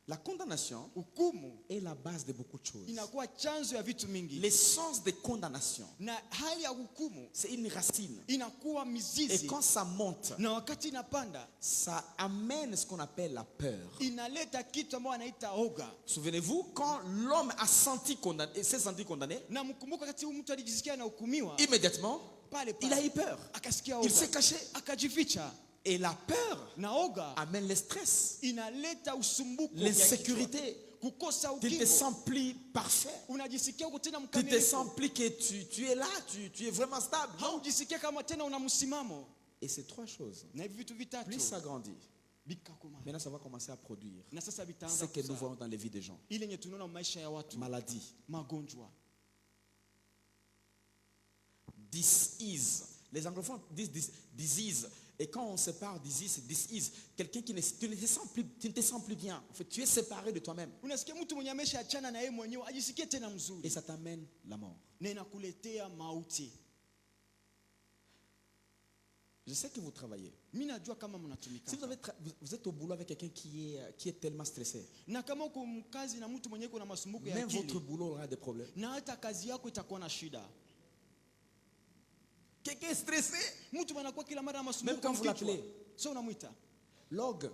A: La condamnation
B: Hukumu
A: est la base de beaucoup de choses.
B: inakuwa chanzo ya vitu mingi.
A: L'essence de condamnation,
B: Na hali ya hukumu
A: c'est une racine.
B: inakuwa
A: Et
B: mizizi.
A: quand ça monte,
B: Na wakati inapanda,
A: ça amène ce qu'on appelle la peur.
B: inaleta kitu ambacho anaita oga.
A: Souvenez-vous, quand l'homme a senti condamné, s'est senti condamné,
B: Na mkumbuka wakati mtu alijisikia na hukumiwa,
A: immédiatement,
B: pale
A: il a eu peur.
B: akasikia
A: Il s'est
B: oga.
A: caché.
B: Akajificha.
A: Et la peur
B: Na oga
A: amène le stress,
B: inaleta usumbuko ya
A: l'insécurité.
B: kichwa. Kukosa
A: Tu te
B: ukingo.
A: sens plus parfait.
B: Unajisikia uko tena
A: Tu te
B: mkamilifu.
A: sens plus que tu es là, tu es vraiment stable. Non.
B: Haujisikia kama tena una msimamo.
A: Et ces trois choses,
B: Na hivi vitu vitatu
A: plus ça grandit,
B: bikakoma.
A: maintenant ça va commencer à produire
B: Na sasa
A: ce
B: vitaanza
A: que nous
B: kuzaa.
A: voyons dans les vies des gens.
B: Ile yenye tunaona maisha ya watu,
A: Maladie,
B: magonjwa.
A: disease. Les anglophones disent disease. Et quand on sépare disease, c'est disease. Quelqu'un qui tu ne te sens plus bien. En fait, tu es séparé de toi-même.
B: Unasikia mtu mwenye ameshaachana na yeye mwenyewe ajisikie tena
A: Et
B: mzuri.
A: ça t'amène la mort.
B: Na inakuletea mauti.
A: Je sais que vous travaillez.
B: Mimi najua kama mnatumika.
A: Si vous êtes au boulot avec quelqu'un qui est tellement stressé,
B: Na kama uko mkazi na mtu mwenye kuna masumbuko ya
A: même votre
B: akili,
A: boulot aura des problèmes.
B: na hata kazi yako itakuwa na shida.
A: Quelqu'un est stressé.
B: Mtu anakuwa kila mara na
A: Même
B: masumbuko
A: quand vous
B: ya kichwa.
A: l'appelez.
B: So unamuita.
A: Log,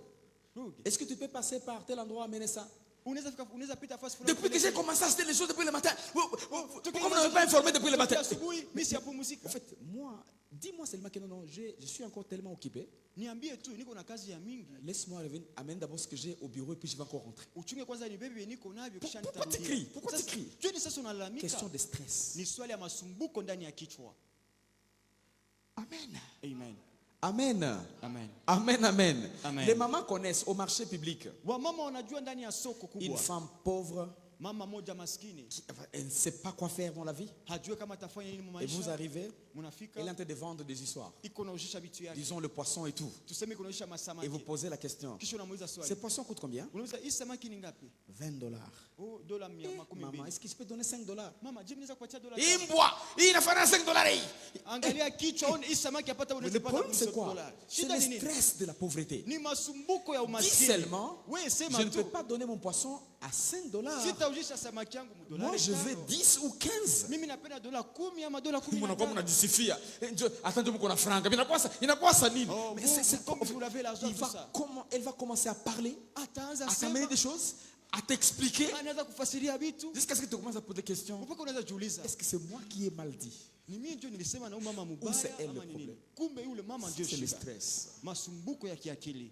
B: Log.
A: est-ce que tu peux passer par tel endroit amener ça?
B: Unaweza pita fast fulani.
A: Depuis que j'ai commencé à acheter les choses depuis le matin, pourquoi vous ne m'avez pas informé depuis le matin?
B: Asubuhi mimi siyapumzika.
A: En fait, moi, dis-moi seulement que non, je suis encore tellement occupé.
B: Niambie tu niko na kazi ya mingi.
A: Laisse-moi revenir, amène d'abord ce que j'ai au bureau et puis je vais encore rentrer.
B: Uchunge kwanza ni bebe niko navyo kisha
A: Pourquoi
B: nitarudia.
A: t'écris? Pourquoi
B: Sasa,
A: t'écris?
B: tu ni sasa unalalamika.
A: Question de stress.
B: Ni swali ya masumbuko ndani ya kichwa.
A: Amen.
B: Amen.
A: Amen.
B: Amen.
A: Amen, amen.
B: Amen.
A: Les mamans connaissent au marché public
B: Wamama wanajua ndani ya soko
A: une
B: kubwa.
A: femme pauvre
B: Mama moja maskini
A: qui elle ne sait pas quoi faire dans la vie.
B: hajue kama atafanya nini
A: Et vous
B: maisha.
A: arrivez,
B: Munafika
A: elle est en train de vendre des histoires.
B: iko naujisha vitu yake.
A: Disons le poisson et tout.
B: Tuseme iko naujisha
A: Et
B: masamaki.
A: vous posez la question.
B: Kisha unamuuliza
A: Ces
B: swali.
A: poissons coûtent combien?
B: Unauliza hii samaki ni ngapi?
A: $20.
B: Oh, dola
A: Eh,
B: 112.
A: maman, est-ce que je peux donner $5?
B: Mama, je mnaweza kupatia dola.
A: Imbwa, il a fallu $5.
B: Angalia kichwa one hii samaki apata
A: Mais
B: unaweza
A: le
B: kupata
A: problème, c'est quoi?
B: $10.
A: C'est
B: Shida
A: le
B: ni nini?
A: stress de la pauvreté.
B: Ni masumbuko ya
A: Dis
B: umaskini.
A: seulement,
B: Wewe
A: je
B: sema
A: ne
B: tu.
A: peux pas donner mon poisson à $5.
B: Sitaujisha samaki yangu dola.
A: Moi, je veux 10 ou 15.
B: Mimi napenda dola 10 ama dola 15.
A: Mnakuwa mnajisifia. Attends, mko na franga. Inakuwa ça nini?
B: Oh,
A: Mais c'est
B: comme vous l'avez l'argent tout ça.
A: elle va commencer à parler,
B: Ataanza
A: à
B: sema,
A: t'amener des choses, à t'expliquer,
B: anaanza kufasiria vitu.
A: jusqu'à ce que tu commences à poser des questions.
B: Mpaka unaweza jiuliza,
A: Est-ce que c'est moi qui ai mal dit?
B: ni mimi ndio nilisema na huyu mama
A: Ou c'est
B: mubaya
A: elle
B: ama
A: le
B: ni nini?
A: problème?
B: Kumbe yule mama ndio
A: C'est le
B: shida.
A: stress.
B: Masumbuko ya kiakili.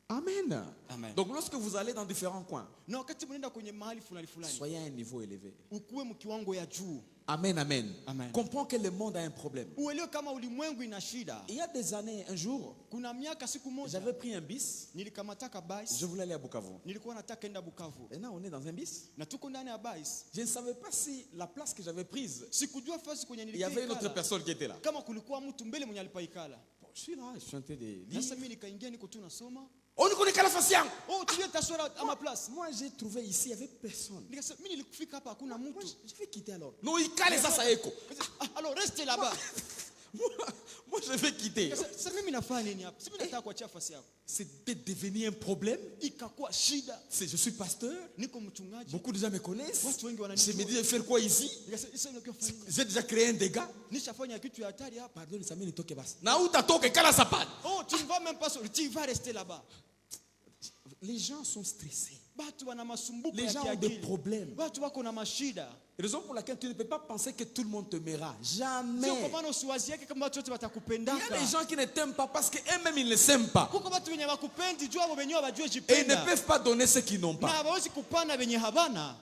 A: Amen.
B: Amen.
A: Donc lorsque vous allez dans différents coins,
B: Na wakati mnaenda kwenye mahali fulani fulani,
A: soyez à un niveau élevé.
B: ukuwe mkiwango ya juu.
A: Amen, amen.
B: Amen.
A: Comprends que le monde a un problème.
B: Uelewe kama ulimwengu ina shida.
A: Il y a des années, un jour,
B: Kuna miaka siku moja
A: j'avais pris un bis,
B: nilikamataka bus,
A: je voulais aller à Bukavu.
B: nilikuwa nataka enda Bukavu.
A: Et là, on est dans un bis.
B: Na tuko ndani ya bus.
A: Je ne savais pas si la place que j'avais prise,
B: Sikujua fasi kwenye
A: il y avait une autre
B: nilikaa.
A: personne qui était là.
B: Kama kulikuwa mtu mbele mwenye alipaikala.
A: Bon, je suis là, je suis en train de
B: Sasa
A: lire.
B: mimi nikaingia niko tu nasoma.
A: On ne connaît qu'à la face.
B: Oh, tu viens t'asseoir à ma place.
A: Moi, j'ai trouvé ici, il n'y avait personne.
B: Nikasema mimi nilikufika hapa hakuna
A: Moi,
B: mtu.
A: je vais quitter alors. Non, il cale ça, ça écho.
B: Ah, alors reste là-bas.
A: Moi, je vais quitter.
B: Sasa mimi nafanya nini hapa? Sasa mimi nataka kuachia nafasi yako.
A: C'était devenu un problème.
B: Ikakuwa shida.
A: Je suis pasteur.
B: Niko mchungaji.
A: Beaucoup de gens me connaissent.
B: Watu wengi
A: Je
B: wananijua.
A: me dis, je vais faire quoi ici?
B: Nikasema sasa ndio kufanya.
A: J'ai déjà créé un dégât.
B: Nishafanya kitu ya hatari hapa.
A: Pardon, ça m'a toqué basse. Na uta toke kala sapad.
B: Oh, tu ne vas même pas sortir, tu vas rester là-bas.
A: Les gens sont stressés.
B: Watu wana masumbuko
A: Les
B: ya
A: gens ont des
B: kiakili.
A: problèmes.
B: Watu wako na mashida.
A: Raison pour laquelle tu ne peux pas penser que tout le monde t'aimera.
B: Sio
A: Jamais.
B: kwa maana usiwazi yake kama watu wote
A: Il y a
B: watakupendaka.
A: des gens qui ne t'aiment pas parce qu'eux-mêmes ils ne s'aiment pas.
B: Kuko watu wenye wakupendi, jua wao wenyewe wajue
A: Et ils ne
B: jipenda.
A: peuvent pas donner ce qu'ils n'ont
B: Na
A: pas.
B: hawawezi kupana wenye habana.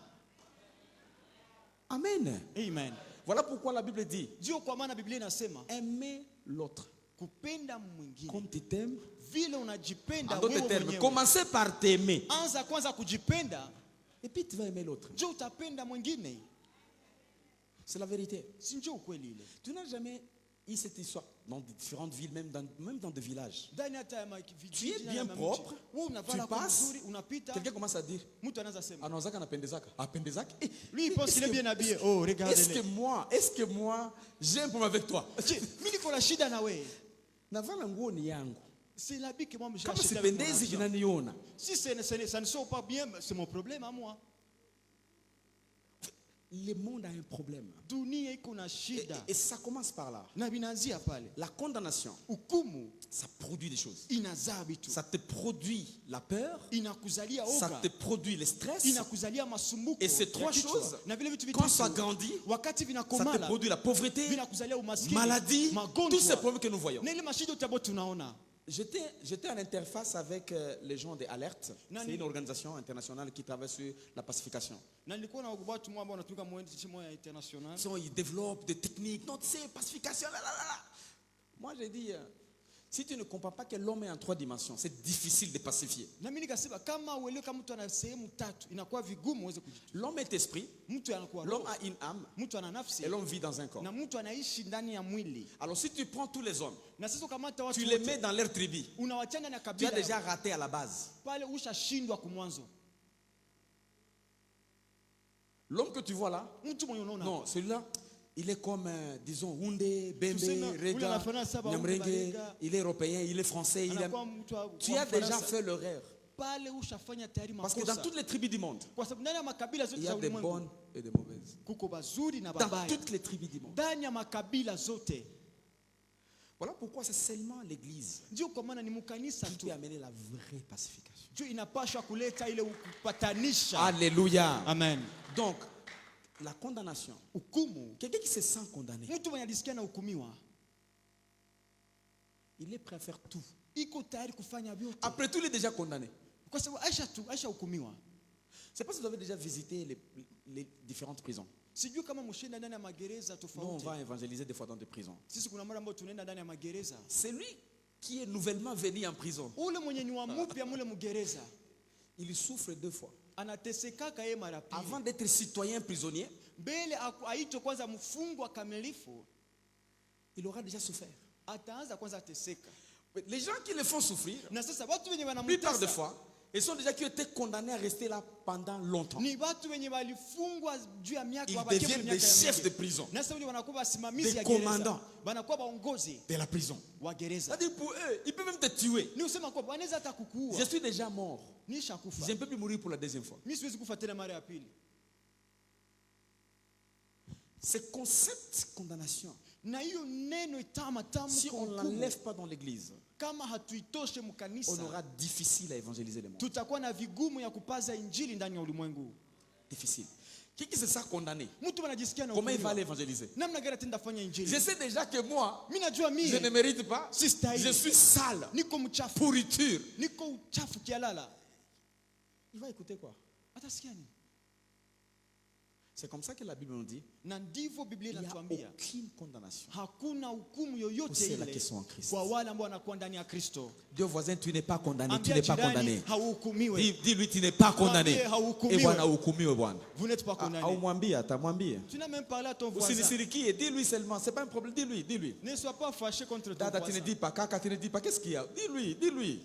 A: Amen.
B: Amen.
A: Voilà pourquoi la Bible dit,
B: Ndio kwa maana Biblia inasema
A: aimer l'autre
B: kupenda mwingine
A: comme tu t'aimes.
B: vile unajipenda
A: En d'autres
B: wewe
A: termes,
B: mwenyewe.
A: commencez par t'aimer.
B: Anza kwanza kujipenda,
A: Et puis tu vas aimer l'autre.
B: ndio utapenda mwingine.
A: C'est la vérité.
B: Si ndio ukweli ile.
A: Tu n'as jamais eu cette histoire dans différentes villes, même dans des villages.
B: Ndani hata ya
A: Tu es bien propre, tu passes,
B: unapita,
A: quelqu'un commence à dire,
B: mtu anaanza sema.
A: Anawazaka napendezaka. Apendezaka?
B: Lui il pense qu'il est bien habillé. Oh,
A: Est-ce que
B: regardez-le.
A: moi, j'ai un problème avec toi?
B: Mimi niko na shida na wewe.
A: Navala nguo ni yangu.
B: C'est l'habit que moi j'ai
A: Kama
B: acheté avec mon
A: sipendezi
B: argent.
A: vinaniona.
B: Si ça ne sort pas bien, c'est mon problème à moi.
A: Le monde a un problème.
B: Dunia iko na shida.
A: Et ça commence par là.
B: Na binaanzia pale.
A: La condamnation,
B: Hukumu
A: ça produit des choses.
B: inazaa vitu.
A: Ça te produit la peur,
B: Inakuzalia
A: ça
B: oga.
A: te produit le stress.
B: Inakuzalia masumbuko.
A: Et ces
B: ya
A: trois
B: kichwa.
A: choses,
B: Na vile vitu
A: quand ça
B: vitatu,
A: grandit,
B: wakati
A: ça te
B: vinakomala,
A: produit la pauvreté,
B: vinakuzalia umaskini,
A: maladie, tous ces
B: magonjwa.
A: problèmes que nous voyons.
B: Na ile mashida utabo tunaona.
A: J'étais en interface avec les gens de Alert.
B: Nani?
A: C'est une organisation internationale qui travaille sur la pacification.
B: Na nilikuwa na watu ambao wanatumika moja international.
A: Ils développent des techniques. Non, tu sais, pacification, là. Moi, j'ai dit, si tu ne comprends pas que l'homme est en 3 dimensions, c'est difficile de pacifier.
B: Na mimi nikasema kama uelewe kama mtu ana sehemu tatu inakuwa vigumu uweze kujitu.
A: L'homme est esprit,
B: Mtu anakuwa
A: l'homme
B: roho,
A: a une âme,
B: mtu ana nafsi
A: et l'homme vit dans un corps.
B: na mtu anaishi ndani ya mwili.
A: Alors, si tu prends tous les hommes,
B: Na sasa kamata watu
A: tu les
B: wote,
A: mets dans leur tribu,
B: unawachana na
A: tu as
B: kabila
A: déjà raté à la base.
B: pale ushashindwa kumwanzo.
A: L'homme que tu vois là,
B: Mtu mwenye unaona
A: non, celui-là, il est comme, disons, Houndé, Bembe,
B: Tuseme, ule
A: Rega,
B: anafanana saba,
A: Nyamrenge,
B: Barega.
A: il est européen, il est français, il est...
B: anakuwa mtu wa
A: Tu as déjà
B: Mfaransa.
A: fait l'erreur.
B: Pale ushafanya tayari
A: Parce que dans
B: makosa.
A: toutes les tribus du monde,
B: Kwa sababu ndani ya makabila zote
A: il y
B: za
A: a des
B: ulimwengu
A: bonnes et des mauvaises.
B: kuko bazuri na
A: Dans
B: babaya.
A: toutes les tribus du monde.
B: Ndani ya makabila zote.
A: Voilà pourquoi c'est seulement l'église
B: Ndio kwa maana ni mkanisa
A: qui
B: tu.
A: peut amener la vraie pacification.
B: Ndio inapaswa kuleta ile kupatanisha.
A: Alléluia.
B: Amen.
A: Donc, la condamnation.
B: Hukumu.
A: Quelqu'un qui se sent condamné,
B: Mtu mwenye alisikia na hukumiwa,
A: il est prêt à faire tout.
B: iko tayari kufanya vyote.
A: Après tout, il est déjà condamné.
B: Kwa sababu Aisha hukumiwa.
A: C'est parce que vous avez déjà visité les différentes prisons.
B: Sijui kama mshinda ndani ya magereza
A: Nous, on
B: tofauti.
A: va évangéliser des fois dans des prisons.
B: Sisi kuna mara ambayo tunaenda ndani ya magereza.
A: C'est lui qui est nouvellement venu en prison.
B: Ule mwenye ni wa mpya mule mgereza
A: Il souffre 2 fois.
B: anatesekaka yeye mara pili.
A: Avant d'être citoyen prisonnier,
B: Mbele aitwe kwanza mfungwa kamilifu,
A: il aura déjà souffert.
B: ataanza kwanza ateseka.
A: Les gens qui le font souffrir,
B: Na sasa watu wenye
A: plupart des
B: wanamtesa
A: fois, ils sont déjà qui ont été condamnés à rester là pendant longtemps.
B: ni watu wenye walifungwa juu ya miaka,
A: Ils
B: wabakie
A: deviennent
B: miaka
A: des
B: ya
A: chefs de
B: mingi.
A: prison,
B: Na sasa wale wanakuwa wasimamizi
A: des
B: ya gereza,
A: commandants
B: wanakuwa waongozi
A: de la prison.
B: wa gereza.
A: C'est-à-dire pour eux, ils peuvent même te tuer.
B: Ni usema kwa wanaweza hata
A: Je
B: kukuua.
A: suis déjà mort.
B: Nisha
A: Je
B: kufa.
A: ne peux plus mourir pour la 2e fois.
B: Mimi siwezi kufa tena mara ya pili.
A: Ce concept condamnation,
B: Na hiyo neno tamu
A: si on ne l'enlève pas dans l'église,
B: kama hatuitoshe
A: on
B: mkanisa,
A: aura difficile à évangéliser le monde.
B: tutakuwa na vigumu ya kupaza injili ndani ya ulimwengu.
A: Difficile. Qui se sent condamné,
B: Mtu anajisikia na
A: comment il va
B: hukumiwa.
A: l'évangéliser?
B: Namna gani atenda fanya injili?
A: Je sais déjà que moi,
B: Mimi najua
A: je ne
B: mimi
A: mérite pas.
B: si stahili.
A: Je suis sale,
B: Niko mchafu.
A: pourriture.
B: Niko uchafu kialala.
A: Il va écouter quoi?
B: Atasikia nini?
A: C'est comme ça que la Bible nous dit,
B: Na ndivyo Biblia
A: il n'y a
B: inatuambia
A: aucune condamnation
B: hakuna hukumu
A: pour
B: yoyote
A: ceux-là
B: ile
A: qui sont en Christ.
B: kwa wale ambao wanakuwa ndani ya Kristo.
A: Dieu voisin, tu n'es pas condamné, tu
B: Ambia
A: n'es pas
B: jirani
A: condamné.
B: hauhukumiwe.
A: Dis-lui, tu n'es pas condamné.
B: Mwambie hauhukumiwe.
A: Et Bwana hukumiwe Bwana.
B: Vous n'êtes pas condamné.
A: Aumwambie, atamwambie.
B: Tu n'as même parlé à ton voisin.
A: Usinisirikie, dis-lui seulement, c'est pas un problème, dis-lui.
B: Ne sois pas fâché contre ton
A: Dada, tu ne
B: voisin.
A: dis pas, Kaka, tu ne dis pas, qu'est-ce qu'il y a? Dis-lui.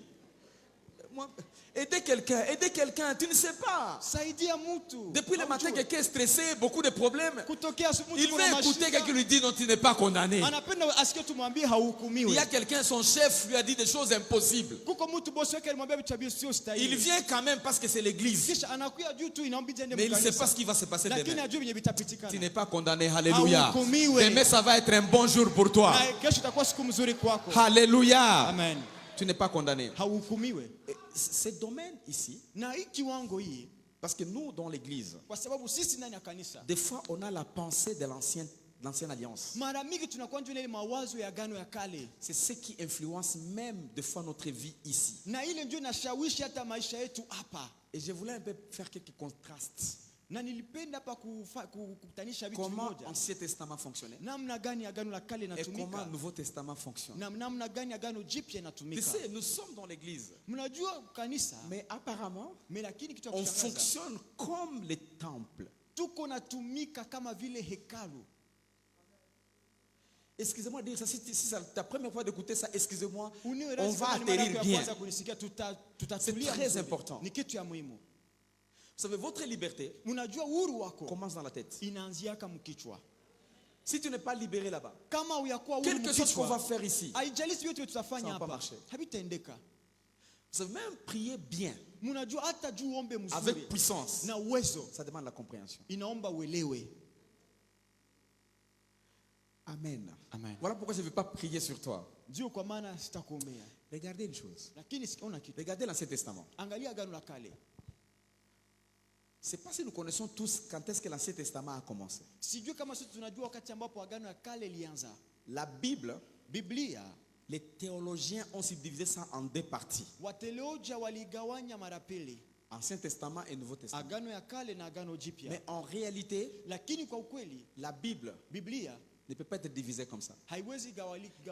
A: Moi, aider quelqu'un, tu ne sais pas.
B: Saidia mtu.
A: Depuis le matin,
B: Haujui.
A: quelqu'un est stressé, beaucoup de problèmes.
B: Kutokea asubuhi
A: Il
B: kuna
A: veut écouter
B: mashida.
A: quelqu'un qui lui dit non, tu n'es pas condamné.
B: Anapenda asikie tumwambie
A: Il
B: hauhukumiwe.
A: y a quelqu'un, son chef lui a dit des choses impossibles.
B: Kuko mtu bosi wake alimwambia vitu ambavyo sio
A: Il
B: stahili.
A: vient quand même parce que c'est l'église.
B: Kisha anakuja juu tu inaomba jende
A: Mais il ne sait pas
B: mkanisa.
A: ce qui va se passer
B: Lakini
A: demain.
B: ajui venye vitapitikana.
A: Tu n'es pas condamné. Alléluia.
B: Hauhukumiwe.
A: Demain, ça va être un bon jour pour toi.
B: Na kesho itakuwa siku mzuri kwako.
A: Alléluia.
B: Amen.
A: Tu n'es pas condamné.
B: Hauhukumiwe.
A: Et ce domaine ici,
B: Na hii kiwango hii
A: parce que nous, dans l'église,
B: kwa sababu sisi ndani ya kanisa
A: des fois, on a la pensée de l'ancienne alliance.
B: mara mingi tunakuwa ndio ile mawazo ya agano ya kale.
A: C'est ce qui influence même des fois notre vie ici.
B: Na ile ndio inashawishi hata maisha yetu hapa.
A: Et je voulais un peu faire quelques contrastes.
B: Na nilipenda hapa kukutanisha vitu
A: Comment
B: vimoja.
A: l'Ancien Testament fonctionnait
B: Namna gani agano la kale
A: et comment
B: inatumika
A: le Nouveau Testament fonctionne.
B: na namna gani agano jipya
A: Tu
B: inatumika.
A: sais, nous sommes dans l'église,
B: Mnajua kanisa,
A: mais apparemment,
B: lakini kitu cha
A: on
B: kushangaza
A: fonctionne comme les temples.
B: tuko natumika kama vile hekalu.
A: Excusez-moi de dire ça, si c'est ta première fois d'écouter ça, excusez-moi, on
B: Uniwe
A: va
B: kama ni mara yako
A: atterrir
B: ya
A: bien.
B: kwanza kunisikia, tutatulia
A: C'est très
B: mzuri.
A: important.
B: Ni kitu ya muhimu.
A: Vous savez, votre liberté
B: Mnajua uhuru wako
A: commence dans la tête.
B: inaanziaka mkichwa.
A: Si tu n'es pas libéré là-bas,
B: Kama uyakuwa uhuru
A: quelque chose qu'on va
B: mkichwa,
A: faire ici,
B: haijalishi yote
A: Ça
B: tutafanya
A: va pas
B: hapa,
A: marcher.
B: habitaendeka.
A: vous savez, même prier bien,
B: Mnajua hata juu uombe mzuri
A: avec puissance,
B: na uwezo
A: ça demande la compréhension.
B: inaomba uelewe.
A: Amen.
B: Amen.
A: Voilà pourquoi je ne veux pas prier sur toi.
B: Ndio kwa maana sitakuombea.
A: Regardez une chose.
B: Lakini sikiona kitu.
A: Regardez l'Ancien Testament.
B: Angalia agano la kale.
A: C'est pas si nous connaissons tous quand est-ce que l'Ancien Testament a commencé.
B: Sijui kama sisi tunajua wakati ambapo agano la kale ilianza.
A: La Bible,
B: Biblia,
A: les théologiens ont subdivisé ça en deux parties.
B: wateloja waligawanya mara pili.
A: Ancien Testament et Nouveau Testament.
B: Agano ya kale na agano jipya.
A: Mais en réalité,
B: Lakini kwa ukweli,
A: la Bible
B: Biblia
A: ne peut pas être divisée comme ça.
B: haiwezi
A: Il y a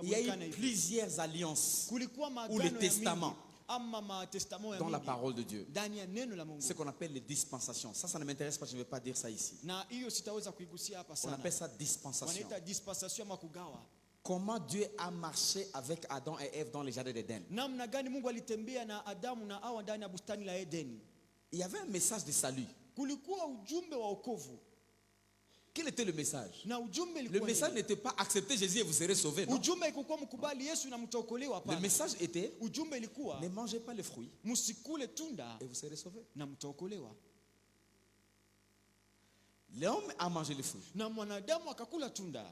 B: gawanyikana
A: eu
B: hivi.
A: plusieurs alliances
B: Kulikuwa
A: ou
B: maagano
A: les
B: ya mingi
A: testaments
B: ama matestamo ya
A: dans la
B: mingi
A: parole de Dieu.
B: ndani ya neno la Mungu.
A: Ce qu'on appelle les dispensations. Ça ne m'intéresse pas, je ne vais pas dire ça ici.
B: Na hiyo sitaweza kuigusia hapa
A: On
B: sana.
A: appelle ça dispensation.
B: Wanaita dispensation ama kugawa.
A: Comment Dieu a marché avec Adam et Ève dans le jardin d'Éden.
B: Namna gani Mungu alitembea na Adamu na Hawa ndani ya bustani la Eden.
A: Il y avait un message de salut.
B: Kulikuwa ujumbe wa wokovu.
A: Quel était le message?
B: Na ujumbe
A: Le
B: ilikuwa
A: message
B: nini?
A: n'était pas accepter Jésus et vous serez sauvés. Non?
B: Ujumbe ilikuwa mkubali Yesu na mtaokolewa
A: Le
B: hapana.
A: message était
B: Ujumbe ilikuwa
A: ne mangez pas les fruits
B: msikule tunda
A: et vous serez sauvés.
B: na mtaokolewa.
A: L'homme a mangé les fruits.
B: Na mwanadamu akakula tunda,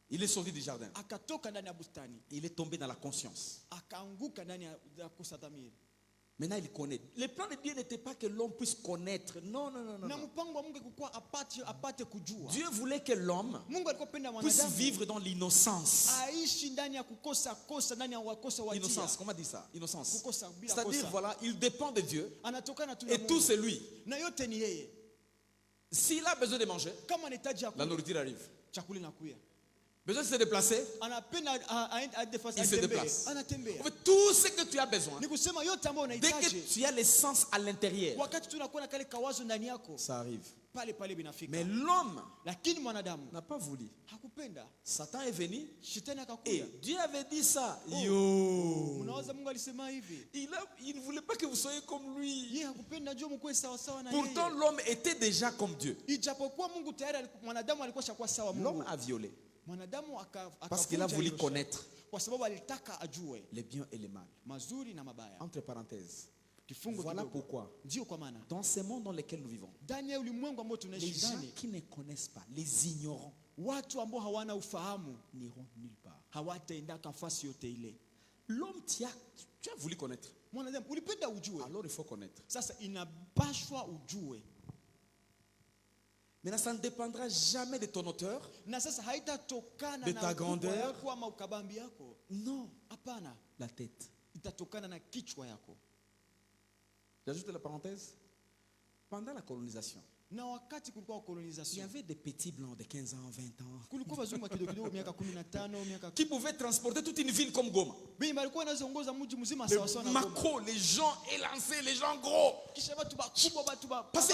A: Il est sorti du jardin.
B: akatoka ndani ya bustani,
A: Il est tombé dans la conscience.
B: akaanguka ndani ya kosa dhamiri.
A: Maintenant, il connaît. Le plan de Dieu n'était pas que l'homme puisse connaître. Non, non, non, non.
B: Na
A: non.
B: mpango wa Mungu ilikuwa apate kujua.
A: Dieu voulait que l'homme
B: Mungu alikuwa penda
A: puisse
B: mwanadamu
A: vivre dans l'innocence.
B: aishi ndani ya kukosa kosa, ndani ya wakosa watia.
A: Innocence, comment dire ça? Innocence.
B: Kukosa bila
A: C'est-à-dire,
B: kosa.
A: voilà, il dépend de Dieu
B: Anatokana tu na
A: et tout
B: Mungu.
A: c'est lui.
B: Na yote ni yeye.
A: S'il a besoin de manger,
B: Kama anahitaji
A: la
B: akule,
A: nourriture arrive.
B: chakula inakuya.
A: Besoin de se déplacer,
B: Anapenda
A: il se déplace.
B: anatembea.
A: En fait, tout ce que tu as besoin,
B: Ni kusema yote ambayo
A: dès que
B: unahitaji,
A: tu as l'essence à l'intérieur,
B: wakati tunakuwa na kale kawazo ndani yako,
A: ça arrive.
B: pale pale binafika.
A: Mais l'homme
B: Lakini mwanadamu
A: n'a pas voulu.
B: hakupenda.
A: Satan est venu
B: Shetani
A: et
B: akakuja.
A: Dieu avait dit ça. Yo!
B: Unawaza Mungu alisema hivi.
A: Il ne voulait pas que vous soyez comme lui.
B: Yeye hakupenda njoo mkue sawa sawa na
A: Pourtant,
B: yeye.
A: l'homme était déjà comme Dieu.
B: Ijapokuwa Mungu tayari mwanadamu alikuwa shakuwa sawa
A: L'homme
B: Mungu.
A: a violé
B: Mwanadamu
A: parce qu'il a
B: akavunja
A: voulu
B: hilo
A: connaître
B: sharti. Kwa sababu alitaka ajue
A: les biens et les mal.
B: mazuri na mabaya.
A: Entre parenthèses.
B: Kifungo
A: Voilà
B: kidogo.
A: pourquoi,
B: Ndio kwa maana
A: dans ce monde dans lequel nous vivons,
B: ndani ya ulimwengu ambao
A: les
B: tunaishi
A: gens
B: ndani,
A: qui ne connaissent pas, les ignorants,
B: watu ambao hawana ufahamu
A: n'iront nulle part.
B: hawataenda nafasi yote ile.
A: L'homme, tu as voulu connaître.
B: Mwanadamu ulipenda ujue,
A: Alors il faut connaître.
B: sasa inapashwa ujue.
A: Maintenant, ça ne dépendra jamais de ton auteur.
B: Na sasa haitatokana
A: De
B: na
A: ta
B: ukubwa
A: grandeur.
B: yako ama ukabambi yako.
A: Non,
B: Hapana,
A: la tête.
B: itatokana na kichwa yako.
A: J'ajoute la parenthèse. Pendant la colonisation,
B: Na wakati kulikuwa
A: il y
B: colonisation,
A: avait des petits blancs de 15 ans, 20 ans,
B: kulikuwa wazungu kidogo kidogo miaka 15, miaka
A: qui pouvaient transporter toute une ville comme Goma.
B: Bima alikuwa anaongoza mji mzima
A: Les
B: sawa sawa na Goma.
A: macros, les gens élancés, les gens gros.
B: Kisha watu bakubwa watu ba.
A: Parce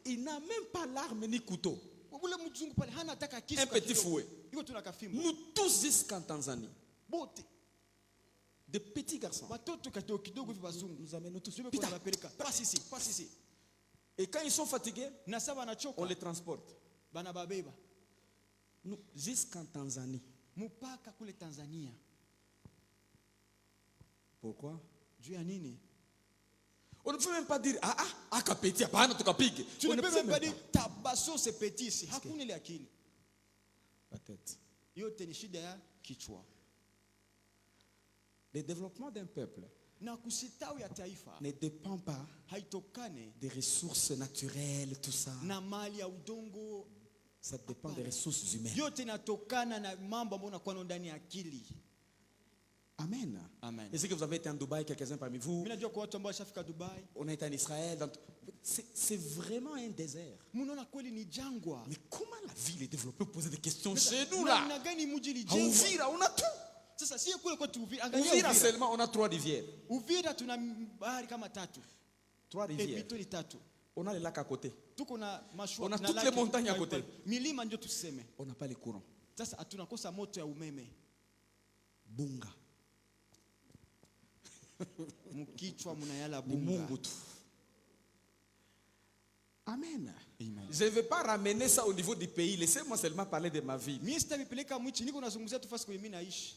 A: qu'il n'a même pas l'arme ni couteau.
B: Ule mzungu pale hana ataka kisu.
A: Un petit fouet.
B: Iko tuna kafimbo.
A: Nous tous jusqu'en Tanzanie,
B: Bote.
A: des petits garçons,
B: Watoto kidogo kidogo hivi wazungu.
A: nous amenons tous.
B: Tume
A: Putain.
B: kwa napeleka. Pasi si.
A: Et quand ils sont fatigués,
B: Na sasa
A: on
B: wanachoka.
A: les transporte.
B: Bana babeba.
A: Nous, jusqu'en Tanzanie.
B: Mpaka kule Tanzania.
A: Pourquoi?
B: Juu ya nini?
A: On ne peut même pas dire, kapeti, hapana tukapige.
B: Tu
A: On
B: ne
A: ne
B: peux
A: peut
B: même pas
A: même
B: dire tabaso se petisi. Hakuna ile akili.
A: pas. La tête.
B: Yote ni shida ya kichwa.
A: Le développement d'un peuple
B: Na kusitawi ya taifa
A: ne dépend pas
B: haitokane
A: des ressources naturelles, tout ça.
B: na mali ya udongo.
A: Ça dépend des ressources humaines.
B: Yote inatokana na mambo ambayo unakuwa nayo ndani ya akili.
A: Amen.
B: Amen.
A: Je sais que vous avez été en Dubaï, quelques-uns parmi vous.
B: Mimi najua kwa watu ambao washafika Dubai,
A: On a été en Israël. C'est vraiment un désert.
B: mnaona kweli ni jangwa.
A: Mais comment la ville est développée? Vous posez des questions chez nous là.
B: Namna gani mji
A: À
B: lijengwa?
A: Uvira, on a tout.
B: Sasa sio kule kwetu Uvira. Angalia
A: Uvira
B: Uvira.
A: seulement, on a 3 rivières.
B: Uvira tuna bahari kama 3.
A: 3 rivières.
B: Mito ni 3.
A: On a les lacs à côté.
B: Tuko na mashua,
A: On a
B: na
A: toutes
B: laki
A: les montagnes à
B: pale
A: côté.
B: pale. Milima ndio tuseme.
A: On n'a pas les courants.
B: Sasa hatunakosa moto ya umeme.
A: Bunga.
B: Mkichwa mnayala
A: Ni
B: bunga.
A: Mungu tu. Amen.
B: Amen.
A: Je ne vais pas ramener ça au niveau du pays. Laissez-moi seulement parler de ma vie.
B: Mimi sitavipeleka mwichi, niko nazungumzia tu fasi kwenye mimi naishi.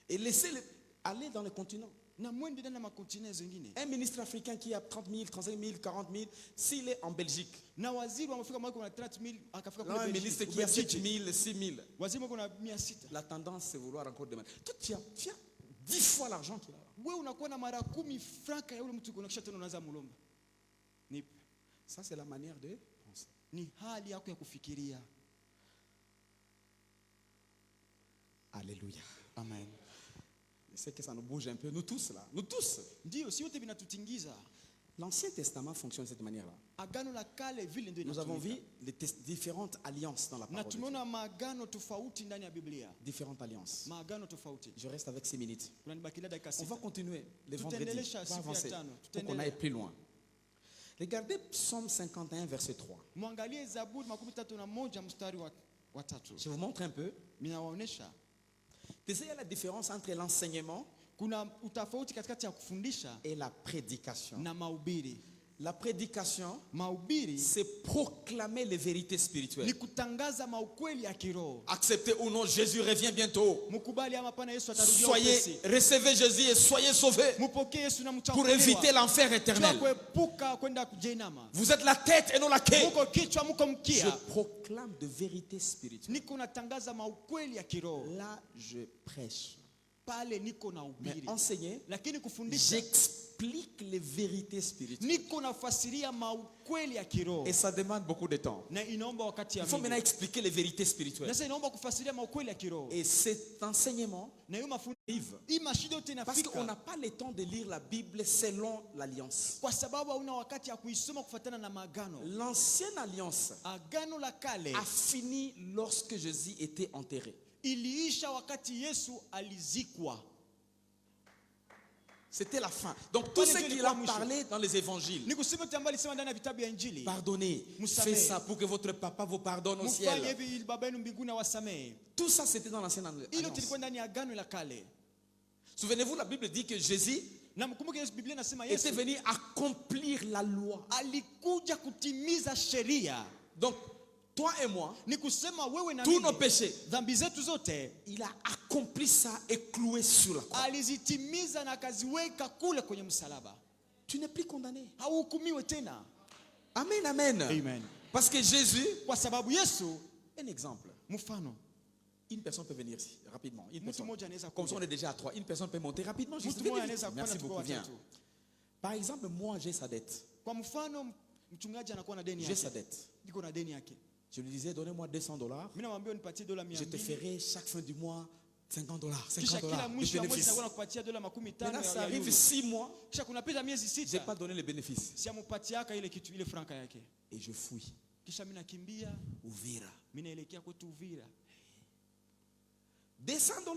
A: Et laissez-les aller dans les continents.
B: Na mwende ndani ya makontinent zingine.
A: Un ministre africain qui a 30 000, 35 000, 40 000, s'il est en Belgique.
B: Na waziri wa Afrika mwako na 30,000 akafika
A: Là, un ministre qui a 7 000, 6 000.
B: Waziri mwako na 600.
A: La tendance, c'est vouloir encore demander. Toi, tu as 10 fois l'argent qu'il a.
B: Wewe unakuwa na mara 10 franka ya yule mtu kunakisha tena unaanza mulomba.
A: Ça, c'est la manière de penser.
B: Ni hali yako ya kufikiria.
A: Alléluia.
B: Amen.
A: Je sais que ça nous bouge un peu. Nous tous, là. Nous tous.
B: Ndio si yote binatutingiza.
A: L'Ancien Testament fonctionne de cette manière-là.
B: Agano la kale vile ndio
A: Nous avons
B: inatumika.
A: vu les différentes alliances dans la
B: Na
A: parole de Dieu.
B: tumeona maagano tofauti ndani ya Biblia.
A: Différentes alliances.
B: Maagano tofauti.
A: Je reste avec 6 minutes.
B: Tunanibakilia dakika
A: On va
B: 6.
A: continuer les vendredis.
B: Tutaendelesha
A: On va
B: siku ya
A: avancer
B: tano.
A: pour qu'on
B: Tutaendelea.
A: aille plus loin. Regardez Psaume 51, verset 3.
B: Mwangalie Zaburi 31 mstari wa 3.
A: Je vous montre un peu.
B: Ninawaonesha
A: Déjà, il y a la différence entre l'enseignement
B: kuna utofauti katikati ya kufundisha
A: et la prédication.
B: na mahubiri.
A: La prédication,
B: Mahubiri
A: c'est proclamer les vérités
B: ni
A: spirituelles.
B: kutangaza maukweli ya kiroho.
A: Acceptez ou non, Jésus revient bientôt.
B: Mukubali ama pana Yesu atarudia
A: Soyez,
B: upesi.
A: recevez Jésus et soyez sauvés
B: Mupokee Yesu na
A: pour
B: mchaguliwa.
A: éviter l'enfer éternel.
B: Kuepuka kwenda kujenama.
A: Vous êtes la tête et non la queue.
B: Muko kichwa muko
A: Je
B: mkia.
A: proclame de vérités spirituelles.
B: Niko natangaza maukweli ya kiroho.
A: Là, je prêche.
B: Pale niko na
A: Mais
B: ubiri.
A: enseigner,
B: Lakini kufundisha
A: j'explique les vérités spirituelles.
B: niko nafasiria maukweli ya kiroho.
A: Et ça demande beaucoup de temps.
B: Na inaomba wakati ya
A: Il faut maintenant
B: mingi.
A: expliquer les vérités spirituelles.
B: Na sasa inaomba kufasiria maukweli ya kiroho.
A: Et cet enseignement
B: Na hiyo mafundisho
A: arrive
B: hii mashida yote
A: parce qu'on
B: inafika
A: n'a pas le temps de lire la Bible selon l'alliance.
B: kwa sababu hauna wakati ya kuisoma kufuatana na maagano.
A: L'ancienne alliance
B: Agano la kale
A: a fini lorsque Jésus était enterré.
B: iliisha wakati Yesu alizikwa.
A: C'était la fin. Donc tout ce qu'il a parlé dans les évangiles,
B: Ni kusema tamba alisema ndani ya vitabu ya Injili.
A: pardonnez,
B: Musamehe.
A: faites ça pour que votre papa vous pardonne au
B: Mfanye
A: ciel.
B: hivi ili baba yenu mbinguni awasamehe.
A: Tout ça c'était dans l'ancienne
B: Hilo
A: alliance.
B: tilikuwa ndani ya agano la kale.
A: Souvenez-vous, la Bible dit que Jésus
B: Na mkumbuke Yesu, Biblia inasema
A: était
B: Yesu
A: venu accomplir la loi.
B: alikuja kutimiza sheria.
A: Donc, toi et moi,
B: Ni kusema wewe na
A: tous nos
B: mimi
A: péchés,
B: dhambi zetu zote
A: il a accompli ça et cloué sur la croix.
B: alizitimiza na akaziweka kule kwenye msalaba.
A: Tu n'es plus condamné.
B: Hauhukumiwe tena.
A: Amen, amen.
B: Amen.
A: Parce que Jésus,
B: Kwa sababu Yesu,
A: un exemple,
B: mfano,
A: une personne peut venir ici rapidement. Une
B: mtu
A: personne.
B: mmoja anaweza
A: Comme ça, on
B: kuja.
A: est déjà à 3. Une personne peut monter rapidement. Jésus,
B: Mtu
A: venez
B: mmoja
A: vite.
B: anaweza
A: Merci
B: kupanda
A: beaucoup.
B: tukao
A: Viens.
B: watatu.
A: Par exemple, moi, j'ai sa dette.
B: Kwa mfano mchungaji anakuwa na deni
A: J'ai sa
B: yake.
A: dette.
B: Iko na deni yake.
A: Je lui disais, donnez-moi $200.
B: Mimi namwambia unipatie dola
A: Je te
B: 200.
A: ferai chaque fin du mois $50.
B: Kisha kila
A: $50 de
B: mwisho wa mwezi
A: bénéfice.
B: nakuwa nakupatia dola 15
A: Maintenant, ça
B: ya
A: arrive
B: euro.
A: 6 mois.
B: Kisha kunapita miezi
A: Je n'ai
B: 6.
A: pas donné les bénéfices.
B: Siamupatiaka ile kitu ile franka yake.
A: Et je fouille.
B: Kisha mimi nakimbia,
A: Uvira.
B: mimi naelekea kwetu Uvira.
A: $200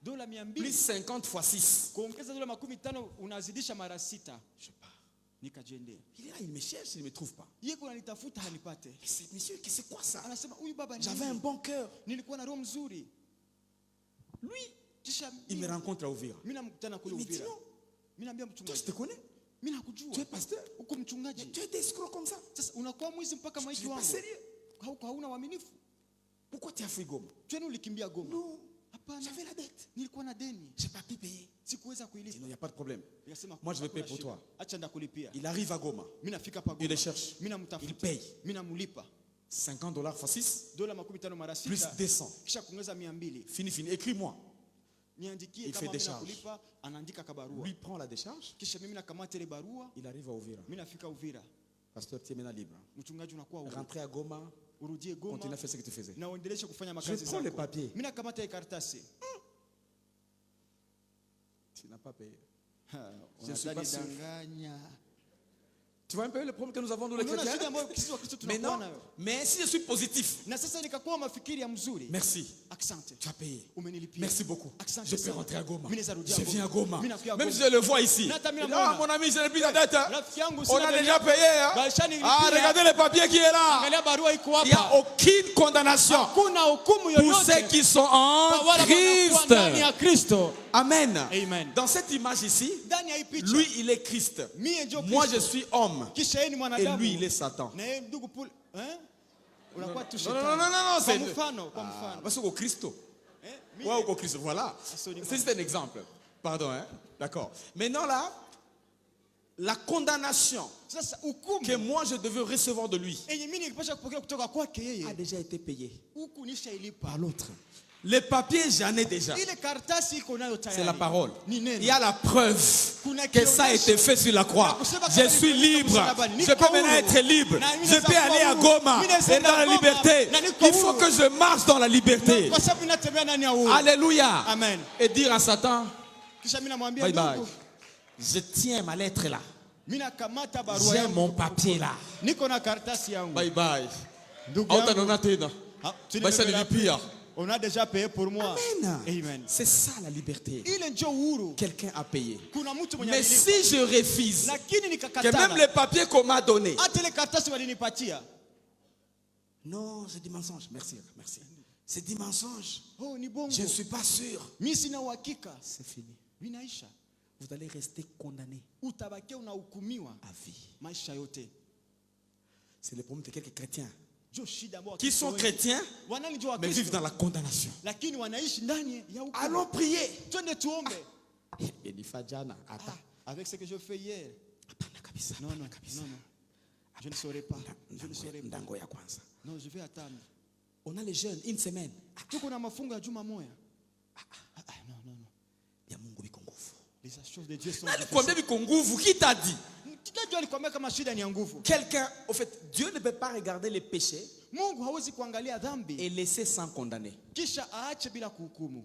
B: Dola 200
A: plus 50 fois 6.
B: kuongeza dola 15 unazidisha mara 6.
A: Je pars.
B: Nikajiendea.
A: Il est là, il me cherche, il ne me trouve pas.
B: Yeye kuna nitafuta hanipate.
A: Mais monsieur, c'est quoi ça?
B: Anasema huyu baba ni
A: J'avais un
B: nini?
A: bon cœur.
B: Nilikuwa na roho mzuri.
A: Lui,
B: Kisha
A: il me rencontre à Uvira.
B: mimi namkutana kule
A: Il me dit
B: Uvira.
A: non,
B: Mimi naambia
A: toi, je
B: mchungaji,
A: te connais.
B: mimi
A: Tu es
B: nakujua.
A: pasteur.
B: Uko mchungaji.
A: Tu es des escrocs comme ça.
B: Sasa unakuwa mwizi mpaka
A: Tu
B: maisha
A: n'es pas
B: wangu.
A: sérieux.
B: Hauna uaminifu.
A: Pourquoi tu as fui Goma?
B: Twenu ulikimbia Goma.
A: Non,
B: Hapana.
A: j'avais la dette.
B: Nilikuwa na deni.
A: Je n'ai pas pu payer.
B: Sikuweza
A: Il dit
B: kuilipa.
A: non, il n'y a pas de problème.
B: Nikasema
A: Moi, je vais
B: hakuna
A: payer pour
B: shida.
A: toi.
B: Acha ndakulipia.
A: Il arrive à Goma.
B: Mimi nafika pa
A: Il
B: Goma.
A: le cherche.
B: Mimi
A: Il
B: namtafuta.
A: paye.
B: Mimi namulipa.
A: $50 fois 6
B: Dola 15 mara
A: plus
B: 6.
A: 200.
B: Kisha kuongeza 200.
A: Fini, fini. Écris-moi.
B: Niandikie
A: Il
B: kama
A: fait
B: mimi
A: décharge.
B: nakulipa, anaandika kabarua.
A: Lui prend la décharge.
B: Kisha mimi nakamata ile barua,
A: Il arrive à Uvira.
B: mimi nafika Uvira.
A: Pasteur, tu es maintenant libre.
B: Mchungaji unakuwa huru.
A: Rentrez à Goma.
B: Urudie Goma
A: Continue à faire ce que tu faisais.
B: na uendeleshe kufanya
A: Je
B: makazi
A: prends le
B: zako.
A: papier.
B: Mimi nakamata ile karatasi.
A: Tu n'as pas payé.
B: Je
A: suis pas sûr.
B: danganya.
A: Tu vois un peu le problème que nous avons, nous les
B: Unaona shida
A: chrétiens?
B: ambayo sisi wa Kristo
A: Mais
B: tunakuwa
A: non,
B: nayo.
A: mais si je suis positif,
B: Na sasa nikakuwa mafikiri ya mzuri.
A: merci.
B: Asante.
A: Tu as payé.
B: Umenilipia.
A: Merci beaucoup.
B: Asante
A: Je peux
B: sana.
A: rentrer à Goma.
B: Mimi narudia
A: Je viens à Goma.
B: Mimi nakuya
A: Même
B: Goma.
A: si je le vois ici.
B: Nata mimi
A: Ah,
B: namuona.
A: mon ami, je n'ai plus la dette. Hein.
B: Rafiki yangu
A: On
B: sina
A: a
B: deni.
A: déjà payé. Hein.
B: Bashani
A: Ah,
B: nilipia.
A: regardez le papier qui est là.
B: Angalia barua iko
A: Il n'y a
B: hapa.
A: aucune condamnation
B: Hakuna hukumu
A: pour ceux
B: yoyote
A: qui sont
B: kwa
A: en
B: wale wanaokuwa ndani ya
A: Christ.
B: Kristo.
A: Amen.
B: Amen.
A: Dans cette image ici,
B: Ndani ya hii picha.
A: lui, il est Christ.
B: Mie ndio
A: Moi,
B: Kristo.
A: je suis homme.
B: Kisha yeye ni
A: Et
B: mwanadamu.
A: lui, il est Satan.
B: Na yeye ndugu pul, unakuwa tu
A: Non,
B: shetani.
A: non, non, non, non,
B: Kwa
A: c'est
B: mfano, kwa mfano.
A: parce qu'au Christo.
B: Mie-
A: Ouais, au Christ. Voilà.
B: Absolument.
A: C'est juste un exemple. Pardon, hein. D'accord. Maintenant, là, la condamnation
B: Sasa hukumu
A: que moi je devais recevoir de lui
B: yenye mimi nilipaswa kupokea kutoka kwake
A: a
B: yeye.
A: déjà été payé
B: Huku nishailipa.
A: par l'autre. Les papiers, j'en ai déjà.
B: Ile karatasi iko nayo tayari.
A: C'est la parole.
B: Ni neno.
A: Il y a la preuve
B: Kuna
A: que ça a été fait sur la croix. Je suis libre. Je peux maintenant être libre. Je peux aller à Goma et dans la liberté. Il faut que je marche dans la liberté.
B: Kwa sababu ninatembea ndani ya uhuru.
A: Alléluia.
B: Amen.
A: Et dire à Satan,
B: Kisha mimi namwambia
A: bye bye.
B: ndugu,
A: Je tiens ma lettre là.
B: mimi nakamata barua
A: J'ai
B: yangu.
A: mon papier là.
B: Niko na karatasi yangu.
A: Bye bye.
B: Ndugu yangu.
A: Autanona tena.
B: Ah, tu
A: Basi
B: nimebeba
A: nilipia.
B: pia. On a déjà payé pour moi.
A: Amen.
B: Amen.
A: C'est ça la liberté.
B: Ile ndio uhuru.
A: Quelqu'un a payé.
B: Kuna mtu mwenye
A: Mais
B: alilipa.
A: si je refuse,
B: Lakini
A: que même
B: nikakataa.
A: les papiers qu'on m'a donnés.
B: Hata ile karatasi walinipatia.
A: Non, c'est du mensonge. Merci, merci. C'est du mensonge.
B: Oh, ni bongo.
A: Je ne suis pas sûr.
B: Mimi sina uhakika.
A: C'est fini.
B: Vinaisha.
A: Vous allez rester condamné
B: Utabakia unahukumiwa
A: à vie.
B: maisha yote.
A: C'est le problème de quelques chrétiens
B: Jo shida ambao
A: qui sont chrétiens
B: wananijua
A: mais vivent
B: Kristo
A: dans la condamnation.
B: lakini wanaishi ndani ya hukumu.
A: Allons prier.
B: Twende tuombe.
A: Elifajana, attends.
B: Avec ce que je fais hier.
A: Hapana kabisa,
B: Non,
A: hapana
B: non,
A: kabisa.
B: non, non. Je ne saurais pas. Je ne saurais pas.
A: Ndango ya kwanza.
B: Non, je vais attendre.
A: On a les jeunes, une semaine.
B: Tuko na mafungo ya juma moja. Non, non, non.
A: Ya Mungu biko nguvu.
B: Les choses de Dieu sont
A: Nani kwambia
B: difficiles.
A: biko nguvu? Qui t'a dit?
B: Kila Dieu alikwambia kama shida ni ya nguvu.
A: Quelqu'un, au fait, Dieu ne peut pas regarder les péchés
B: Mungu hawezi kuangalia dhambi
A: et laisser sans condamner.
B: kisha aache bila kuhukumu.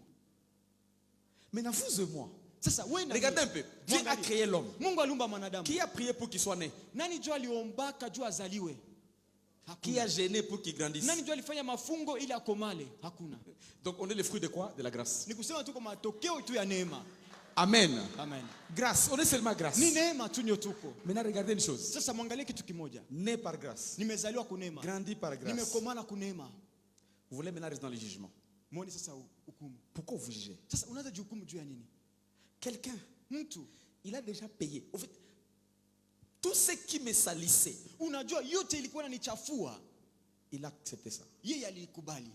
A: Maintenant, vous et moi,
B: Sasa wewe na
A: regardez un peu. Dieu a
B: Mwangalie.
A: créé l'homme.
B: Mungu aliumba mwanadamu.
A: Qui a prié pour qu'il soit né?
B: Nani jua aliombaka jua azaliwe?
A: Qui a gêné pour qu'il grandisse?
B: Nani jua alifanya mafungo ili akomale? Hakuna.
A: Donc, on est le fruit de quoi? De la grâce.
B: Ni kusema tuko matokeo tu ya neema.
A: Amen.
B: Amen.
A: Grâce. On est seulement grâce.
B: Ni neema tu ndio tuko.
A: Maintenant, regardez une chose.
B: Sasa mwangalie kitu kimoja.
A: Né par grâce.
B: Nimezaliwa kunema.
A: Grandi par grâce.
B: Nimekomana kunema.
A: Vous voulez maintenant rester dans le jugement.
B: Muone sasa hukumu.
A: Pourquoi vous jugez?
B: Sasa unaanza jihukumu juu ya nini?
A: Quelqu'un,
B: Mtu
A: il a déjà payé. Au fait, tout ce qui me salissait,
B: unajua yote ilikuwa inanichafua.
A: il a accepté ça.
B: Yeye alikubali.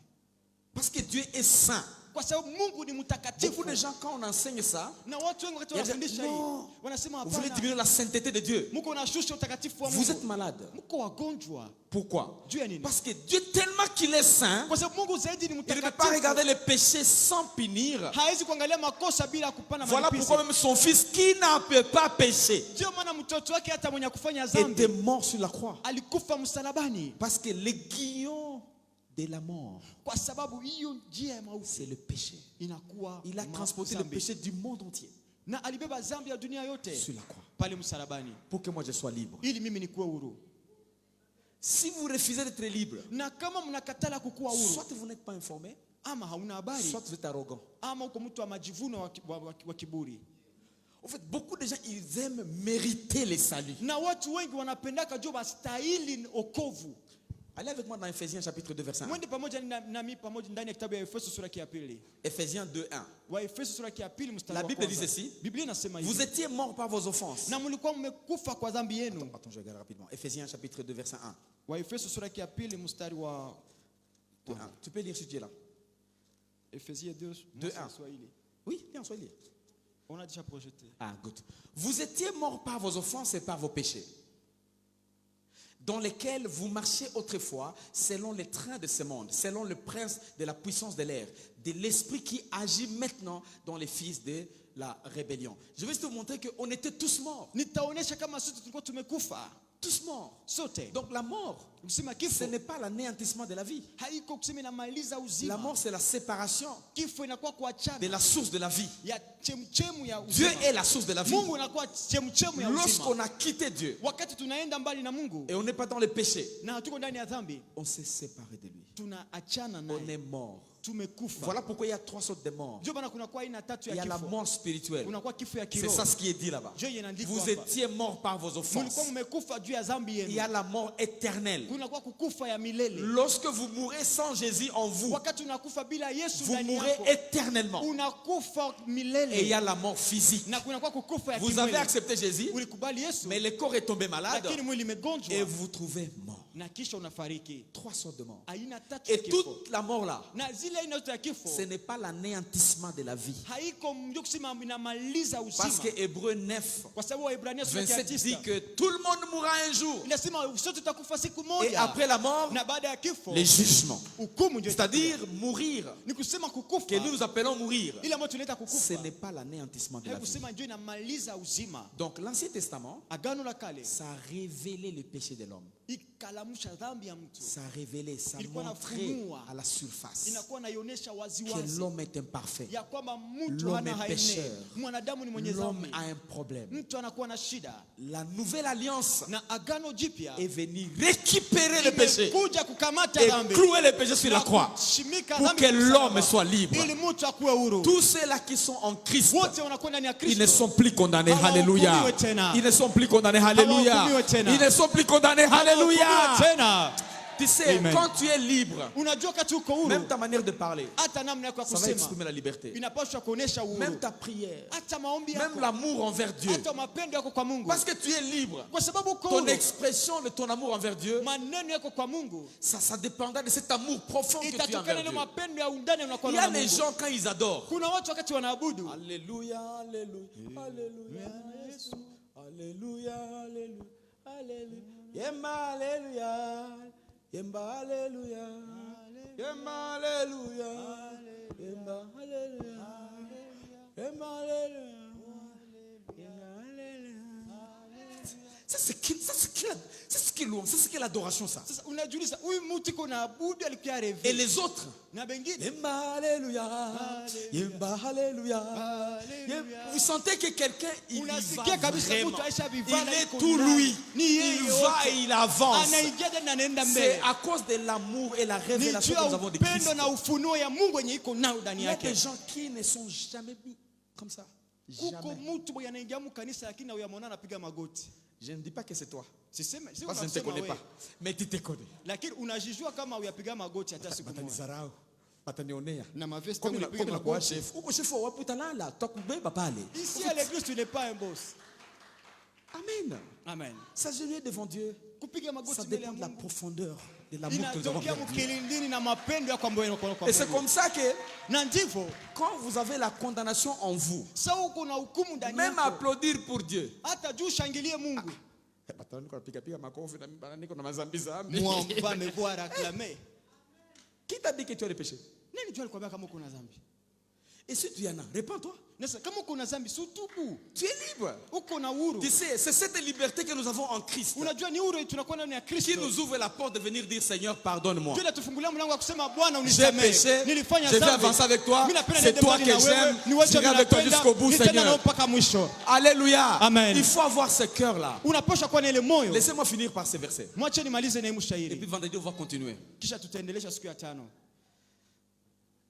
A: Parce que Dieu est saint.
B: Kwa sababu Mungu ni mtakatifu.
A: Beaucoup de gens, quand on enseigne ça,
B: Na watu wengi wakati
A: ils disent,
B: wanafundisha hii
A: non,
B: wanasema
A: vous voulez
B: hapana.
A: diminuer la sainteté de Dieu.
B: Mko unashusha utakatifu wa
A: Vous êtes
B: Mungu.
A: malade.
B: Mko wagonjwa.
A: Pourquoi?
B: Juu ya nini?
A: Parce que Dieu, tellement qu'il est saint,
B: Kwa sababu Mungu zaidi ni
A: il ne peut pas
B: mtakatifu.
A: regarder les péchés sans punir.
B: Hawezi kuangalia makosa bila kupana
A: Voilà
B: malipizi.
A: pourquoi même son fils, qui n'a peut pas péché,
B: Ndio maana mtoto wake hata mwenye kufanya
A: était
B: dhambi
A: mort sur la croix.
B: alikufa msalabani
A: Parce que l'aiguillon de la mort,
B: kwa sababu hiyo njia ya mauti
A: c'est le péché.
B: inakuwa
A: Il a transporté le
B: dhambi.
A: péché du monde entier
B: Na alibeba dhambi ya dunia yote
A: sur la croix.
B: pale msalabani
A: Pour que moi je sois libre.
B: ili mimi nikuwe huru.
A: Si vous refusez d'être libre,
B: Na kama mnakatala kukuwa huru,
A: soit vous n'êtes pas informé,
B: ama hauna habari,
A: soit vous êtes arrogant.
B: ama uko mtu wa majivuno wa kiburi.
A: En fait, beaucoup de gens, ils aiment mériter les saluts.
B: Na watu wengi wanapendaka jua bastahili okovu.
A: Allez avec moi dans Ephésiens chapitre 2 verset 1.
B: Mwende pamoja nami pamoja ndani ya kitabu ya Efeso sura ya pili.
A: Ephésiens 2:1.
B: Wa Efeso sura ya pili mstari
A: La
B: wa
A: Bible
B: kwanza.
A: dit ceci.
B: Biblia inasema
A: Vous
B: hivi.
A: étiez morts par vos offenses.
B: Na mlikuwa mmekufa kwa dhambi yenu.
A: Attends, je regarde rapidement. Ephésiens chapitre 2 verset 1.
B: Wa Efeso sura ya pili mstari wa
A: 2:1. Tu peux lire si tu es là.
B: Efesia 2
A: 2:1.
B: Swahili.
A: Oui, bien, soyez lire.
B: On a déjà projeté.
A: Ah, good. Vous étiez morts par vos offenses et par vos péchés, dans lesquels vous marchiez autrefois selon les trains de ce monde, selon le prince de la puissance de l'air, de l'esprit qui agit maintenant dans les fils de la rébellion. Je vais juste vous montrer qu'on était tous morts.
B: Nitaonesha kama sote tulikuwa tumekufa.
A: Tous morts.
B: Sote.
A: Donc la mort,
B: Kusema
A: ce
B: kifo
A: n'est pas l'anéantissement de la vie.
B: haiko kusema inamaliza
A: La
B: uzima.
A: mort, c'est la séparation
B: Kifo inakuwa
A: de
B: kuachana
A: la source de la vie.
B: ya chemchemu ya
A: Dieu
B: uzima.
A: est la source de la vie.
B: Mungu anakuwa chemchemu ya uzima.
A: Lorsqu'on a quitté Dieu
B: Wakati tunaenda mbali na Mungu
A: et on n'est pas dans le péché,
B: na hatuko ndani ya dhambi,
A: on s'est séparé de lui.
B: tunaachana
A: On
B: naye.
A: est mort.
B: tumekufa.
A: Voilà pourquoi il y a 3 sortes de morts.
B: Ndio maana kuna kwa aina tatu
A: Il y
B: ya
A: a la
B: kifo.
A: mort spirituelle.
B: Kuna kwa kifo ya
A: C'est
B: kiroho.
A: ça ce qui est dit là-bas.
B: Ndio inaandikwa
A: Vous
B: hapa.
A: étiez morts par vos offenses.
B: Mulikuwa mmekufa juu ya dhambi
A: Il y
B: yenu.
A: a la mort éternelle.
B: Kuna kwa kukufa ya milele.
A: Lorsque vous mourrez sans Jésus en vous,
B: Wakati unakufa bila Yesu
A: vous
B: ndani
A: mourrez
B: yako,
A: éternellement.
B: unakufa
A: Et il y
B: milele.
A: a la mort physique.
B: Na kuna kwa kukufa ya
A: Vous avez
B: kimwili.
A: accepté Jésus,
B: Ulikubali Yesu,
A: mais le corps est tombé malade
B: lakini mwili
A: et
B: imegonjwa
A: vous vous trouvez mort.
B: na kisha unafariki.
A: 3 sortes de morts.
B: Aina tatu ya
A: Et
B: kifo.
A: toute la mort là,
B: Na zile aina zote ya kifo
A: ce n'est pas l'anéantissement de la vie.
B: haiko mjue kusema inamaliza
A: Parce
B: uzima.
A: que Hébreux 9,
B: Kwa sababu Waebrania sura ya
A: 27 dit
B: 9
A: que tout le monde mourra un jour.
B: inasema sote tutakufa siku
A: Et
B: moja.
A: après la mort,
B: Na baada ya kifo
A: les jugements.
B: hukumu ndio
A: C'est-à-dire mourir,
B: ni kusema kukufa.
A: que nous appelons mourir.
B: Ile ambayo tunaita
A: Ce
B: kukufa
A: n'est pas l'anéantissement de la
B: hebu
A: vie.
B: sema ndio inamaliza uzima.
A: Donc l'Ancien Testament,
B: Agano la kale
A: ça a révélé le péché de l'homme.
B: ikalamusha dhambi ya mtu,
A: Ça a révélé, ça a
B: Ilikuwa
A: montré
B: inafunua.
A: à la surface
B: inakuwa naionyesha
A: que
B: waziwazi
A: l'homme est imparfait.
B: ya kwamba mtu
A: L'homme
B: hana
A: est
B: haine,
A: pécheur.
B: mwanadamu ni mwenye
A: L'homme
B: dhambi,
A: a un problème.
B: mtu anakuwa na shida.
A: La nouvelle alliance
B: Na agano jipya
A: est venue récupérer le péché
B: imekuja kukamata
A: et
B: dhambi
A: clouer le péché sur la
B: na
A: croix
B: kushimika
A: pour
B: dhambi
A: que
B: kwa msalaba,
A: l'homme soit libre.
B: ili mtu akuwe huru.
A: Tous ceux-là qui sont en Christ,
B: Wote wanakuwa ndani ya
A: ils ne
B: Kristo
A: sont plus condamnés.
B: Hawahukumiwe
A: Alléluia.
B: tena.
A: Ils ne sont plus condamnés. Alléluia.
B: Hawahukumiwe tena.
A: Ils ne sont plus condamnés.
B: Hawahukumiwe
A: Alléluia.
B: tena.
A: Tu sais,
B: Amen.
A: quand tu es libre,
B: Unajua kati uko huru,
A: même ta manière de parler,
B: hata namna yako ya
A: ça va
B: kusema
A: exprimer la liberté.
B: inapaswa kuonesha
A: Même
B: uhuru,
A: ta prière,
B: hata maombi
A: même
B: yako,
A: l'amour envers Dieu.
B: hata mapendo yako kwa Mungu,
A: Parce que tu es libre.
B: kwa sababu uko
A: Ton
B: huru.
A: expression de ton amour envers Dieu,
B: Maneno yako kwa Mungu
A: ça dépendra de cet amour profond que tu as
B: itatokana
A: envers
B: na
A: Dieu.
B: mapendo ya undani unakuwa
A: Il y a
B: na
A: les
B: Mungu.
A: gens quand ils adorent.
B: Kuna watu wakati wanaabudu,
A: Alléluia, alléluia, alléluia, Yesu. Alléluia, alléluia, alléluia. Yemba, alléluia. Yemba, alléluia. Yemba, alléluia. Yemba, alléluia. Yemba, alléluia. Ça c'est qui louange, ça c'est quelle adoration ça.
B: sasa unajiuliza huyu mtu iko na abudu alikuwa
A: Et
B: revi
A: les autres,
B: na bengine
A: Yemba, alléluia. Yemba, alléluia. Vous sentez que quelqu'un il va
B: unasikia kabisa
A: vraiment.
B: mtu aisha
A: Il
B: vivala
A: est
B: iko
A: tout
B: ndani.
A: lui.
B: Ni yeye
A: Il
B: yote.
A: va et il avance.
B: Anaingia ndani na anaenda
A: C'est
B: mbele.
A: à cause de l'amour et la
B: Ni
A: révélation
B: juu
A: que
B: ya
A: nous avons de Christ.
B: upendo na ufunuo ya Mungu yenye iko nao ndani
A: Il y a des
B: yake.
A: gens qui ne sont jamais mis comme ça.
B: Kuko
A: Jamais.
B: mtu mwenye anaingia mu kanisa lakini huyamwona anapiga magoti.
A: Je ne dis pas que c'est toi.
B: Siseme sio
A: Parce que je ne te connais pas. Mais tu te connais.
B: lakini unajijua kama huyapiga magoti hata siku moja.
A: Batanizarau. Batanionea.
B: Na mavesti
A: Comme
B: ulipiga
A: la kwa
B: magoti.
A: chef. Uko chef wa putalala. Tukubeba pale.
B: Ici à l'église tu n'es pas un boss.
A: Amen.
B: Amen.
A: S'agenouiller devant Dieu.
B: Kupiga magoti
A: Ça
B: mbele ya
A: dépend de la
B: Mungu
A: profondeur de l'amour que nous avons
B: inatokea
A: pour Dieu.
B: mkilindini na mapendo yako ambayo yanakuwa kwa
A: Et c'est
B: Mungu.
A: comme ça que
B: Na ndivyo
A: quand vous avez la condamnation en vous,
B: sasa uko na hukumu ndani
A: même
B: yako.
A: applaudir pour Dieu.
B: Hata juu shangilie Mungu.
A: Piga makofi na mimi niko na mazambi zambi.
B: Moi va me voir acclamer.
A: Qui t'a dit que tu as des péchés?
B: Nani jua alikwambia kama uko na dhambi?
A: Et si tu y en as, répands-toi.
B: Nasa kama uko na dhambi si utubu.
A: Tu es libre.
B: Uko na uhuru.
A: Tu sais, c'est cette liberté que nous avons en Christ
B: Unajua ni uhuru tunakuwa ndani ya
A: qui
B: Kristo.
A: nous ouvre la porte de venir dire Seigneur, pardonne-moi.
B: Ndio tufungulia mlango wa kusema Bwana
A: J'ai
B: unisamehe.
A: péché,
B: Nilifanya
A: je vais
B: dhambi.
A: avancer avec toi.
B: Mimi napenda
A: C'est
B: niende
A: toi
B: mbali
A: que
B: na wewe.
A: j'aime.
B: Ni wewe
A: J'irai avec toi
B: napenda.
A: jusqu'au bout,
B: Nitaenda
A: Seigneur.
B: nao mpaka mwisho.
A: Alléluia.
B: Amen.
A: Il faut avoir ce cœur-là.
B: Unapaswa kuwa na ile moyo.
A: Laissez-moi finir par ces versets.
B: Mwache nimalize na hii
A: Et
B: mshairi.
A: puis vendredi, on va continuer.
B: Kisha tutaendelesha siku ya 5.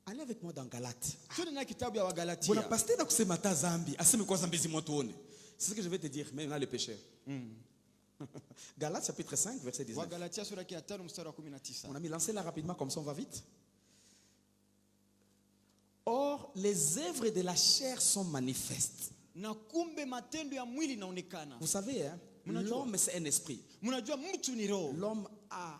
A: Allez avec moi dans Galates.
B: Twende na kitabu ya
A: Bon,
B: Wagalatia.
A: pasteur na kusema ta zambi. Aseme kwa zambi zimotuone. C'est ce que je vais te dire, mais on a le péché. Galates chapitre 5, verset 19.
B: Wagalatia sura ya 5 mstari wa 19.
A: On a mis lancé là rapidement, comme ça on va vite. Or, les œuvres de la chair sont manifestes.
B: Na kumbe matendo ya mwili inaonekana.
A: Vous savez, hein, l'homme c'est un esprit.
B: Mnajua mtu ni roho.
A: L'homme a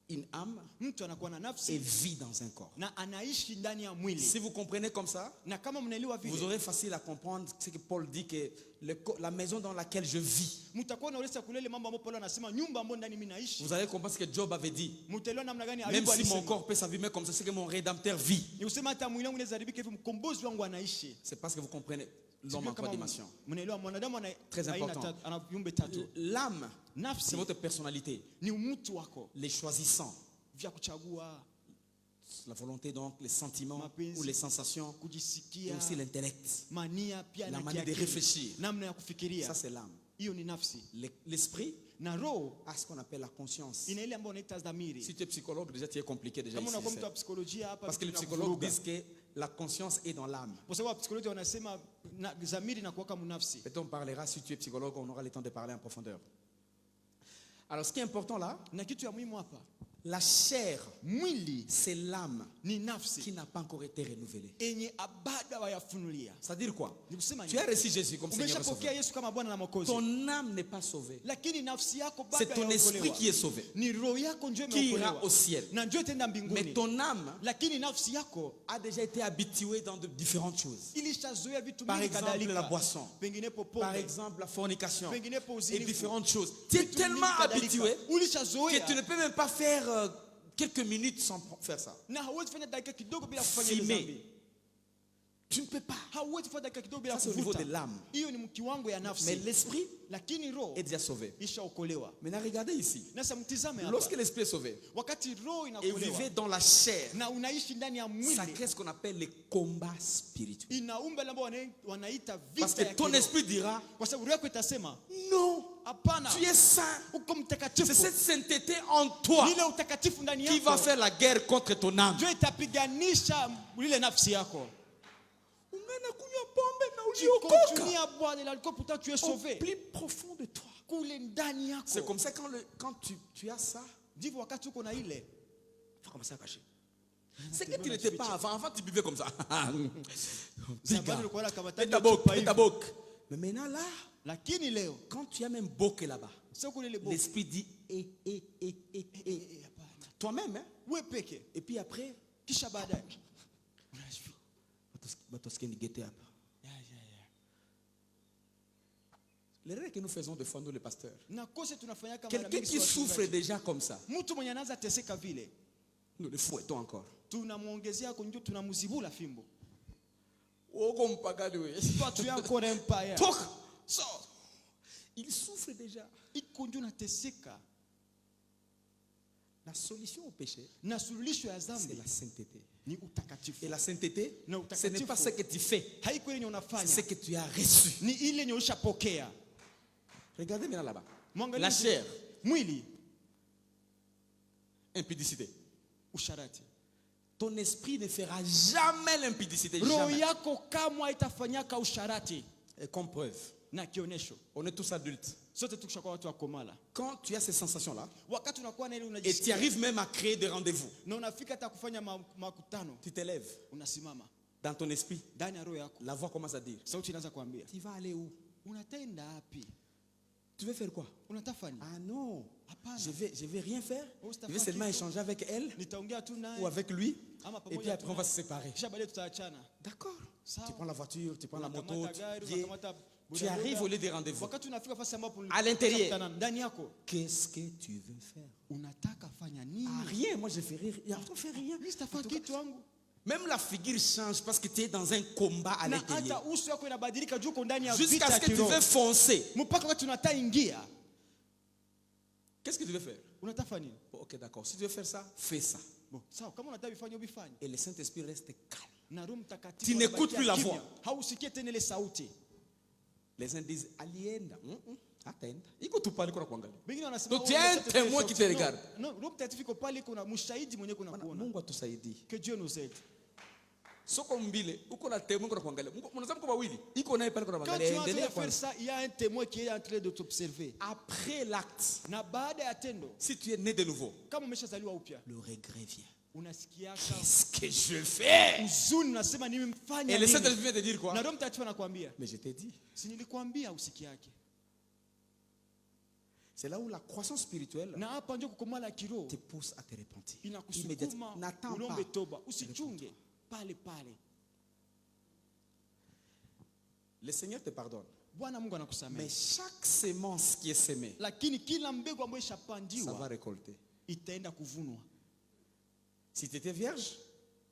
A: une âme
B: Mtu anakuwa na
A: et
B: nafsi
A: vit dans un corps.
B: na anaishi ndani ya mwili.
A: Si vous comprenez comme ça,
B: Na kama mnaelewa
A: vous
B: vile,
A: aurez facile à comprendre ce que Paul dit que la maison dans laquelle je vis.
B: mtakuwa unaweza kulele mambo ambayo Paulo anasema nyumba ambayo ndani mimi naishi.
A: Vous allez comprendre ce que Job avait dit.
B: Mtaelewa namna gani
A: Même
B: Ayubu
A: si mon
B: alisema.
A: corps peut s'abîmer comme ça, c'est que mon rédempteur vit.
B: Ni usema hata mwili wangu unaweza haribika hivi mkombozi wangu anaishi.
A: C'est parce que vous comprenez l'homme en trois dimensions.
B: Mnaelewa mwanadamu ana
A: Très
B: aina
A: important.
B: tatu, ana viumbe tatu.
A: L'âme, c'est
B: Nafsi
A: votre personnalité,
B: ni mtu wako,
A: les choisissants,
B: vya kuchagua,
A: la volonté donc, les sentiments
B: Mapenzi.
A: ou les sensations, et
B: kujisikia,
A: aussi l'intellect.
B: mania pia
A: La
B: na
A: manière de
B: kiakili.
A: réfléchir.
B: Namna ya kufikiria.
A: Ça c'est l'âme.
B: Hiyo ni nafsi.
A: L'esprit,
B: na roho
A: a ce qu'on appelle la conscience.
B: ina ile ambayo unaita dhamiri.
A: Si tu es psychologue, déjà tu es compliqué déjà
B: Kama
A: ici.
B: unakuwa mtu wa psikolojia hapa,
A: Parce que les
B: vitu
A: psychologues
B: vinakuvuruga.
A: disent que la conscience est dans l'âme.
B: Kwa sababu psikolojia wanasema dhamiri inakuwa mnafsi.
A: Peut-être on parlera, si tu es psychologue, on aura le temps de parler en profondeur. Alors ce qui est important là,
B: Na kitu ya muhimu hapa,
A: la chair,
B: mwili
A: c'est l'âme
B: ni
A: qui
B: nafsi
A: n'a pas encore été renouvelée.
B: enye abada wayafunulia.
A: C'est-à-dire quoi?
B: Ni kusema
A: Tu as reçu Jésus comme Seigneur et
B: umeshapokea
A: Sauveur.
B: Yesu kama Bwana na Mwokozi,
A: Ton âme n'est pas sauvée.
B: lakini nafsi yako
A: C'est
B: bado
A: ton esprit
B: hayaokolewa.
A: qui est sauvé,
B: Ni roho yako ndio
A: qui ira
B: imeokolewa
A: au ciel.
B: na ndio itaenda
A: Mais
B: mbinguni,
A: ton âme
B: lakini nafsi yako
A: a déjà été habituée dans de différentes choses.
B: ilishazoea vitu
A: Par
B: mingi
A: exemple, la
B: kadhalika,
A: boisson.
B: penginepo
A: Par
B: pombe,
A: exemple, la fornication
B: penginepo
A: et
B: uzinifu,
A: différentes choses. Tu es
B: vitu
A: tellement
B: mingi kadhalika.
A: habitué que
B: Ulishazoea
A: tu ne peux même pas faire quelques minutes sans faire ça.
B: na hauwezi fanya dakika kidogo bila kufanya ile
A: Fumer.
B: dhambi.
A: Tu ne peux pas.
B: Hauwezi fanya dakika kidogo bila
A: Ça, c'est au niveau
B: kuvuta.
A: de l'âme.
B: Hiyo ni kiwango ya
A: Mais
B: nafsi,
A: l'esprit
B: lakini roho
A: est déjà sauvé.
B: ishaokolewa.
A: Maintenant, regardez ici.
B: Sasa mtizame hapa,
A: Lorsque l'esprit est sauvé
B: wakati roho
A: et
B: inakolewa
A: vivez dans la chair,
B: na unaishi ndani ya
A: ça
B: mwili,
A: crée ce qu'on appelle les combats spirituels.
B: inaumba ambao wanaita
A: Parce
B: vita
A: que
B: ya
A: ton
B: kiroho.
A: esprit dira
B: Kwa sababu roho yako itasema
A: non,
B: hapana,
A: tu es saint.
B: uko
A: C'est
B: mtakatifu.
A: cette sainteté en toi
B: Ile utakatifu ndani
A: qui va
B: yako
A: faire la guerre contre ton âme.
B: ndio itapiganisha ile nafsi yako.
A: Unakunywa pombe na
B: Tu
A: uliokoka.
B: continues à boire de l'alcool, pourtant tu es
A: Au
B: sauvé.
A: plus profond de toi.
B: Kule ndani
A: C'est
B: yako.
A: comme ça quand tu as ça,
B: Ndivyo wakati uko na ile,
A: il faut commencer à cacher. C'est que tu n'étais pas avant. Avant, tu buvais comme ça.
B: zamani
A: Biga.
B: ulikuwa kama
A: Mets ta boque, mets ta boque. Mais maintenant là,
B: lakini leo
A: quand tu as même boqué là-bas,
B: sio kule ile boka.
A: l'esprit dit
B: Hapana.
A: toi-même. Hein?
B: Wewe peke.
A: Et puis après,
B: Kisha baadaye unashfi.
A: Batoskeni guetté hapa. L'erreur que nous faisons de fois, nous les pasteurs.
B: Na kose tunafanya kama
A: Quelqu'un qui souffre déjà comme ça,
B: mtu mwenye anaanza teseka vile,
A: nous le fouettons encore.
B: tunamuongezea kunjo, tunamzibula fimbo.
A: Oko mpagani we.
B: Toi tu es encore un païen.
A: Toc, sors. Il souffre déjà.
B: Iko ndio nateseka.
A: La solution au péché,
B: Na suluhisho ya
A: c'est
B: dhambi
A: la sainteté.
B: ni utakatifu.
A: Et la sainteté,
B: Na
A: ce
B: utakatifu
A: n'est pas ce que tu fais,
B: haiko yenye
A: c'est
B: unafanya,
A: ce que tu as reçu.
B: ni ile yenye ulishapokea.
A: Regardez maintenant là-bas.
B: Mwangalie
A: La chair,
B: mwili,
A: impudicité.
B: usharati.
A: Ton esprit ne fera jamais l'impudicité.
B: Roho
A: Jamais.
B: yako kamwe itafanyaka usharati.
A: Et comme preuve,
B: Na kionesho,
A: on est tous adultes.
B: sote tukishakuwa watu wa komala,
A: Quand tu as ces sensations-là,
B: wakati unakuwa na ile
A: et tu
B: unajisikia
A: arrives même à créer des rendez-vous,
B: na unafika hata kufanya makutano,
A: tu t'élèves
B: unasimama
A: dans ton esprit.
B: ndani ya roho yako,
A: La voix commence à dire,
B: sauti inaanza kuambia
A: tu vas aller où?
B: unatenda wapi,
A: Tu veux faire quoi?
B: unatafanya
A: Ah non,
B: hapana,
A: je vais rien faire.
B: Oh,
A: Je vais seulement échanger avec elle
B: nitaongea tu
A: ou
B: naye
A: avec lui.
B: ama
A: Et
B: pamoja
A: puis après,
B: tu
A: on va
B: naye.
A: se séparer.
B: Kisha baadaye tutaachana.
A: D'accord.
B: Sawa.
A: Tu prends la voiture, tu prends la moto,
B: Unakamata gari,
A: tu,
B: unakamata
A: tu
B: bodaboda.
A: arrives au lieu des rendez-vous.
B: Wakati unafika fasi ambapo
A: À l'intérieur.
B: tutakutana, ndani yako
A: Qu'est-ce que tu veux faire?
B: unataka fanya nini?
A: Ah, rien, moi je fais rire. On fait rien.
B: Mimi sitafanya kitu wangu.
A: Même la figure change parce que tu es dans un combat à
B: Na hata
A: l'intérieur.
B: uso yako inabadilika juu uko ndani ya
A: Jusqu'à
B: vita
A: ce
B: ya
A: que tu
B: kiroho.
A: veux foncer.
B: Mpaka wakati unataingia,
A: Qu'est-ce que tu veux faire?
B: unataka nini?
A: Bon, ok, d'accord. Si tu veux faire ça, fais ça.
B: Bon, sawa, kama unataka vifanye ubifanye.
A: Et le Saint-Esprit reste calme.
B: Na Roho Mtakatifu
A: Tu n'écoutes
B: anabakia
A: plus la
B: kimya.
A: voix.
B: Hausikie tena ile sauti.
A: Les uns disent, alienda. Ataenda. Iko tu pale kuna kuangalia.
B: Wengine wanasema
A: Donc tu as un témoin qui te regarde.
B: No, Roho Mtakatifu iko pale, kuna mshahidi mwenyewe kuna kuona.
A: Mungu atusaidie.
B: Que Dieu nous aide.
A: Soko mbile, uko na témoin kuna kuangalia. Mnasema kwa wawili. Iko naye pale kuna
B: Quand
A: kuangalia.
B: tu es en train
A: Endelea
B: de faire
A: kwanza.
B: ça, il y a un témoin qui est en train de t'observer.
A: Après l'acte,
B: Na baada ya tendo,
A: si tu es né de nouveau,
B: kama umeshazaliwa upya,
A: le regret vient.
B: unasikia
A: Qu'est-ce que je fais?
B: huzuni, unasema nimemfanya
A: Et le
B: nini?
A: Saint-Esprit vient te dire quoi?
B: Na Roho Mtakatifu anakuambia,
A: Mais je t'ai dit.
B: si nilikwambia usikie yake.
A: C'est là où la croissance spirituelle
B: Na hapa ndio kukomala kiroho
A: te pousse à te repentir.
B: inakusukuma
A: Immédiatement. N'attends pas.
B: ulombe toba, usichunge pale pale.
A: Le Seigneur te pardonne.
B: Bwana Mungu
A: Mais
B: anakusamehe,
A: chaque sémence qui est sémée,
B: lakini kila mbegu ambayo
A: ça va
B: ishapandiwa
A: récolter.
B: itaenda kuvunwa.
A: Si tu étais vierge,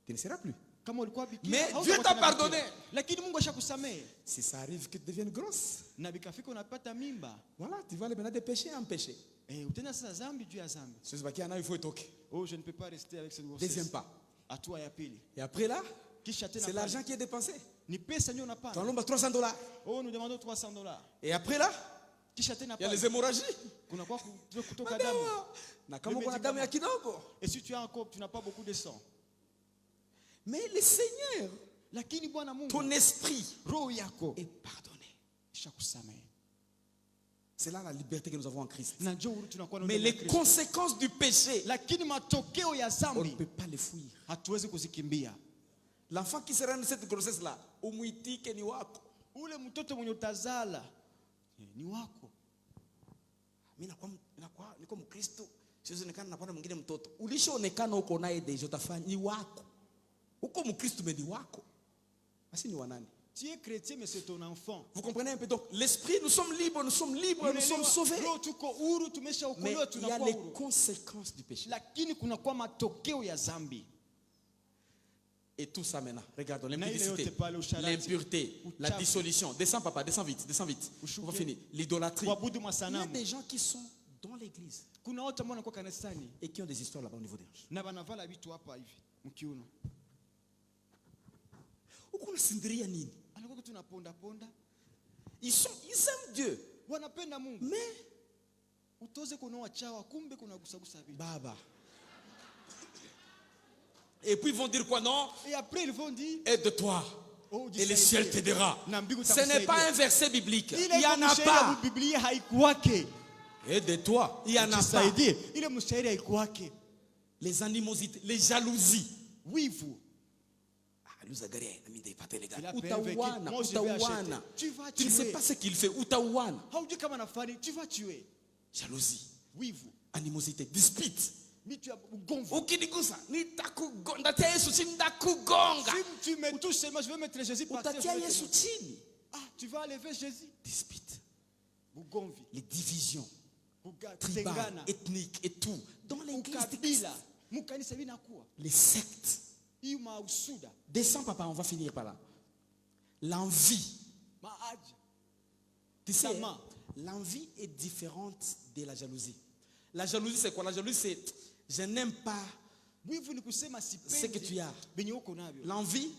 A: tu ne seras plus.
B: Kama ulikuwa bikira,
A: Mais
B: hautakuwa
A: Dieu t'a
B: tena
A: pardonné.
B: bikira. Lakini Mungu ashakusamehe
A: Si ça arrive que tu deviennes grosse,
B: na bikafika unapata mimba,
A: voilà, tu vas aller maintenant de péché en péché.
B: utenda sasa zambi juu ya zambi.
A: Ce qui en a, il faut étoquer.
B: Oh, je ne peux pas rester avec cette
A: Deuxième
B: grossesse.
A: pas.
B: Hatua ya pili,
A: Et après là,
B: kisha tena
A: c'est
B: pale,
A: l'argent qui est dépensé.
B: ni pesa ndio
A: Tu
B: unapata.
A: en lombes $300.
B: Oh, nous demandons $300.
A: Et après là,
B: kisha tena
A: Il y a
B: pale
A: les hémorragies.
B: kuna kwa kutoka damu.
A: Na kama uko na damu ya kidogo.
B: Et si tu as encore, tu n'as pas beaucoup de sang.
A: Mais le Seigneur,
B: Lakini Bwana Mungu,
A: ton esprit
B: roho yako
A: est pardonné.
B: ishakusamehe.
A: C'est là la liberté que nous avons en Christ.
B: Na njoo huru tunakuwa na
A: Mais
B: ndani ya
A: les
B: Kristo.
A: conséquences du péché,
B: Lakini matokeo ya
A: on ne
B: dhambi
A: peut pas les fuir.
B: hatuwezi kuzikimbia.
A: L'enfant qui sera dans cette grossesse-là, umuitike ni wako.
B: Ule mtoto mwenye utazala ni wako.
A: Mimi niko Mkristo, siwezi onekana napata mwingine mtoto. Ulishaonekana uko naye deja, utafanya ni wako. Uko Mkristo mais ni wako. Basi ni wa nani?
B: Tu es chrétien mais c'est ton enfant.
A: Vous comprenez un peu? Donc l'esprit, nous sommes libres, nous sommes sauvés.
B: Roho tuko huru,
A: Mais
B: tumeshaokolewa,
A: il y a
B: tunakuwa
A: les
B: huru.
A: conséquences du péché.
B: Lakini kuna kwa matokeo ya dhambi.
A: Et tout ça maintenant, regardons
B: Na ile
A: l'impudicité,
B: yote pale, usharati,
A: l'impureté, la
B: uchafu.
A: dissolution. Descends papa, descends vite. On va finir. L'idolâtrie.
B: Kuabudu
A: Il y a
B: masanamu.
A: des gens qui sont dans l'église
B: Kuna watu ambao wanakuwa kanisani
A: et qui ont des histoires là-bas au niveau des anges.
B: na wanavala vitu hapa hivi mkiuno.
A: Uko unasindiria nini?
B: Anakuwa tunaponda ponda.
A: Ils aiment Dieu.
B: Wanapenda Mungu.
A: Mais
B: Utoze kuna wachawa kumbe kuna gusagusa vitu.
A: Baba. Et puis ils vont dire quoi? Non,
B: Et après ils vont dire
A: aide-toi.
B: oh,
A: Et le ciel t'aidera.
B: na mbingu
A: Ce n'est
B: itakusaidia.
A: pas un verset biblique.
B: Ile
A: Il n'y en a
B: mshairi
A: pas.
B: wa Biblia haikuwake.
A: Aide-toi. Il n'y en a pas.
B: Tusaidie. Ile mshairi haikuwake.
A: Les animosités, les jalousies.
B: Wivu. Il a
A: Utaouana,
B: moi je vais acheter.
A: utaouana.
B: Tu vas
A: Tu ne sais
B: tuer.
A: pas ce qu'il fait. Utaouana.
B: Haujui kama nafani, tu vas tuer.
A: Jalousie,
B: Wivu.
A: animosité, dispute.
B: Mitu ya ugomvi.
A: Ukinigusa nitakugonga, ndatia Yesu chini, nitakugonga.
B: Si tu me touches, moi je vais mettre Jésus par terre.
A: Utatia Yesu chini.
B: Ah, tu vas lever Jésus.
A: Dispute,
B: Ugomvi.
A: les divisions
B: Kutengana.
A: tribales, ethniques et tout. Dans l'église de Christ,
B: Ukabila. Mukanisa vinakuwa.
A: les sectes.
B: Hii mausuda.
A: Descends papa, on va finir par là. L'envie.
B: Maaji.
A: Tu sais,
B: Sama.
A: l'envie est différente de la jalousie. La jalousie c'est quoi? La jalousie c'est je n'aime pas
B: Wivu ni kusema sipendi.
A: ce que tu as.
B: Benye uko navyo.
A: L'envie,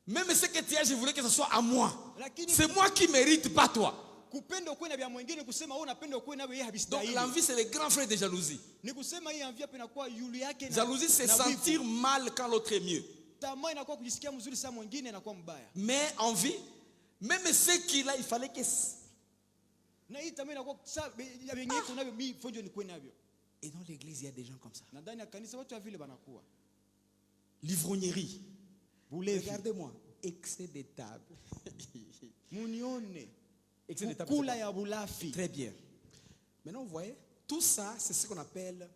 A: même ce que tu as, je voulais que ce soit à moi.
B: Lakini
A: C'est moi qui mérite, pas toi.
B: kupenda ukwe na vya mwingine kusema wewe unapenda ukwe na wewe
A: Donc
B: habistahili.
A: l'envie c'est le grand frère de jalousie.
B: Ni kusema hii envie hapa inakuwa yule yake na
A: Jalousie c'est
B: na wivu.
A: sentir mal quand l'autre est mieux.
B: Tamaa inakuwa kujisikia mzuri saa mwingine inakuwa mbaya.
A: Mais envie, même ce qu'il a, il fallait que...
B: Na hii tamaa inakuwa saa ya wenyewe kuna navyo mimi fonjo ni kwe navyo.
A: Et dans l'église, il y a des gens comme ça.
B: Na ndani ya kanisa watu wa vile banakuwa.
A: L'ivrognerie.
B: Bulevi.
A: Regardez-moi. Excès de table.
B: Munione.
A: Excès de table.
B: Kula ya bulafi.
A: Très bien. Maintenant, vous voyez, tout ça, c'est ce qu'on appelle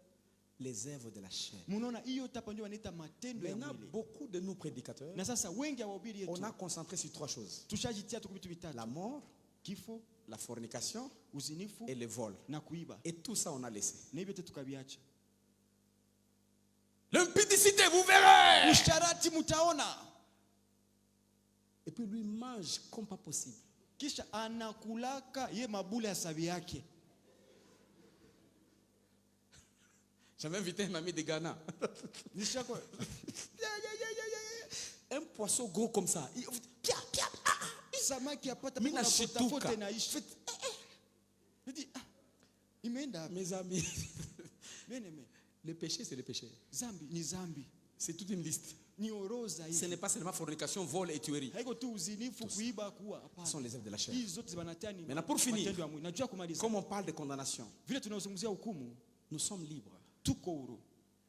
A: les œuvres de la chair.
B: Munaona hiyo tapa ndio wanaita matendo ya
A: Maintenant,
B: mwili.
A: beaucoup de nous prédicateurs,
B: Na sasa wengi ya wahubiri yetu
A: on a concentré sur trois choses.
B: tushajitia tu vitu vitatu.
A: La mort,
B: Kifo,
A: la fornication
B: uzinifu
A: et le vol.
B: na kuiba.
A: Et tout ça, on a laissé.
B: Na hivyo tukaviacha.
A: L'impudicité, vous verrez.
B: Usharati mutaona.
A: Et puis lui mange comme pas possible.
B: Kisha anakulaka ye mabule ya sabi yake.
A: J'avais invité un ami de Ghana.
B: Nishako.
A: Un poisson gros comme ça. Pia, pia,
B: Samaki apata
A: Mina
B: kuna
A: shituka.
B: potafote na ishi. Nidi imeenda.
A: Mes amis,
B: Bien aimé.
A: le péché, c'est le péché.
B: Zambi ni zambi.
A: C'est toute une liste.
B: Ni oroza
A: Ce
B: hii.
A: n'est pas seulement fornication, vol et tuerie.
B: Haiko tu uzinifu kuiba kuwa
A: Ce
B: hapana.
A: sont les œuvres de la chair.
B: Hizi zote zinatani.
A: Maintenant, pour finir,
B: matendo ya mwili. Najua kumaliza.
A: Comme on parle de condamnation,
B: Vile tunazungumzia hukumu,
A: nous sommes libres.
B: tuko huru.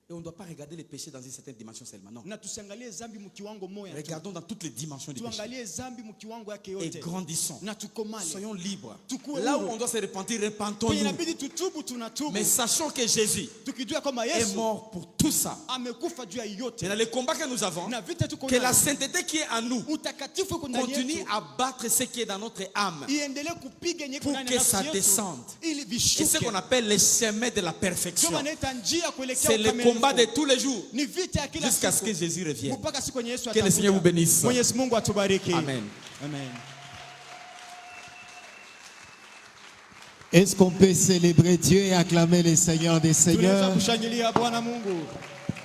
A: Et on ne doit pas regarder les péchés dans une certaine dimension seulement. Non.
B: Na tusiangalie zambi mkiwango moya tu.
A: Regardons dans toutes les dimensions du péché.
B: Tuangalie zambi mkiwango yake
A: Et
B: yote.
A: grandissons.
B: Na tukomale.
A: Soyons libres.
B: Tukue
A: Là où
B: huru.
A: on doit se repentir,
B: Kwenye
A: repentons-nous.
B: inabidi tutubu tunatubu.
A: Mais sachons que Jésus
B: Tukijua kama
A: est
B: Yesu
A: mort pour tout ça.
B: amekufa juu ya yote.
A: Et dans les combats que nous avons,
B: Na vita tuko
A: que la
B: nayo.
A: sainteté qui est en nous
B: Utakatifu uko ndani
A: continue
B: yetu.
A: à battre ce qui est dans notre âme.
B: Iendelee kupiga yenye
A: Pour
B: kuna
A: que ça
B: nafsi yetu.
A: descende.
B: Ili
A: Et
B: vishuke.
A: ce qu'on appelle les chemins de la perfection.
B: Kama naita njia kuelekea
A: C'est le
B: ukamilifu.
A: combat de tous les jours
B: Ni vita ya kila
A: jusqu'à ce
B: siku.
A: que Jésus revienne.
B: Mpaka siku yenye Yesu
A: Que le Seigneur vous
B: atakuja.
A: bénisse.
B: Mwenyezi Mungu atubariki.
A: Amen.
B: Amen.
C: Est-ce qu'on peut célébrer Dieu et acclamer le Seigneur des
B: Tunaweza
C: Seigneurs?
B: kushangilia Bwana Mungu.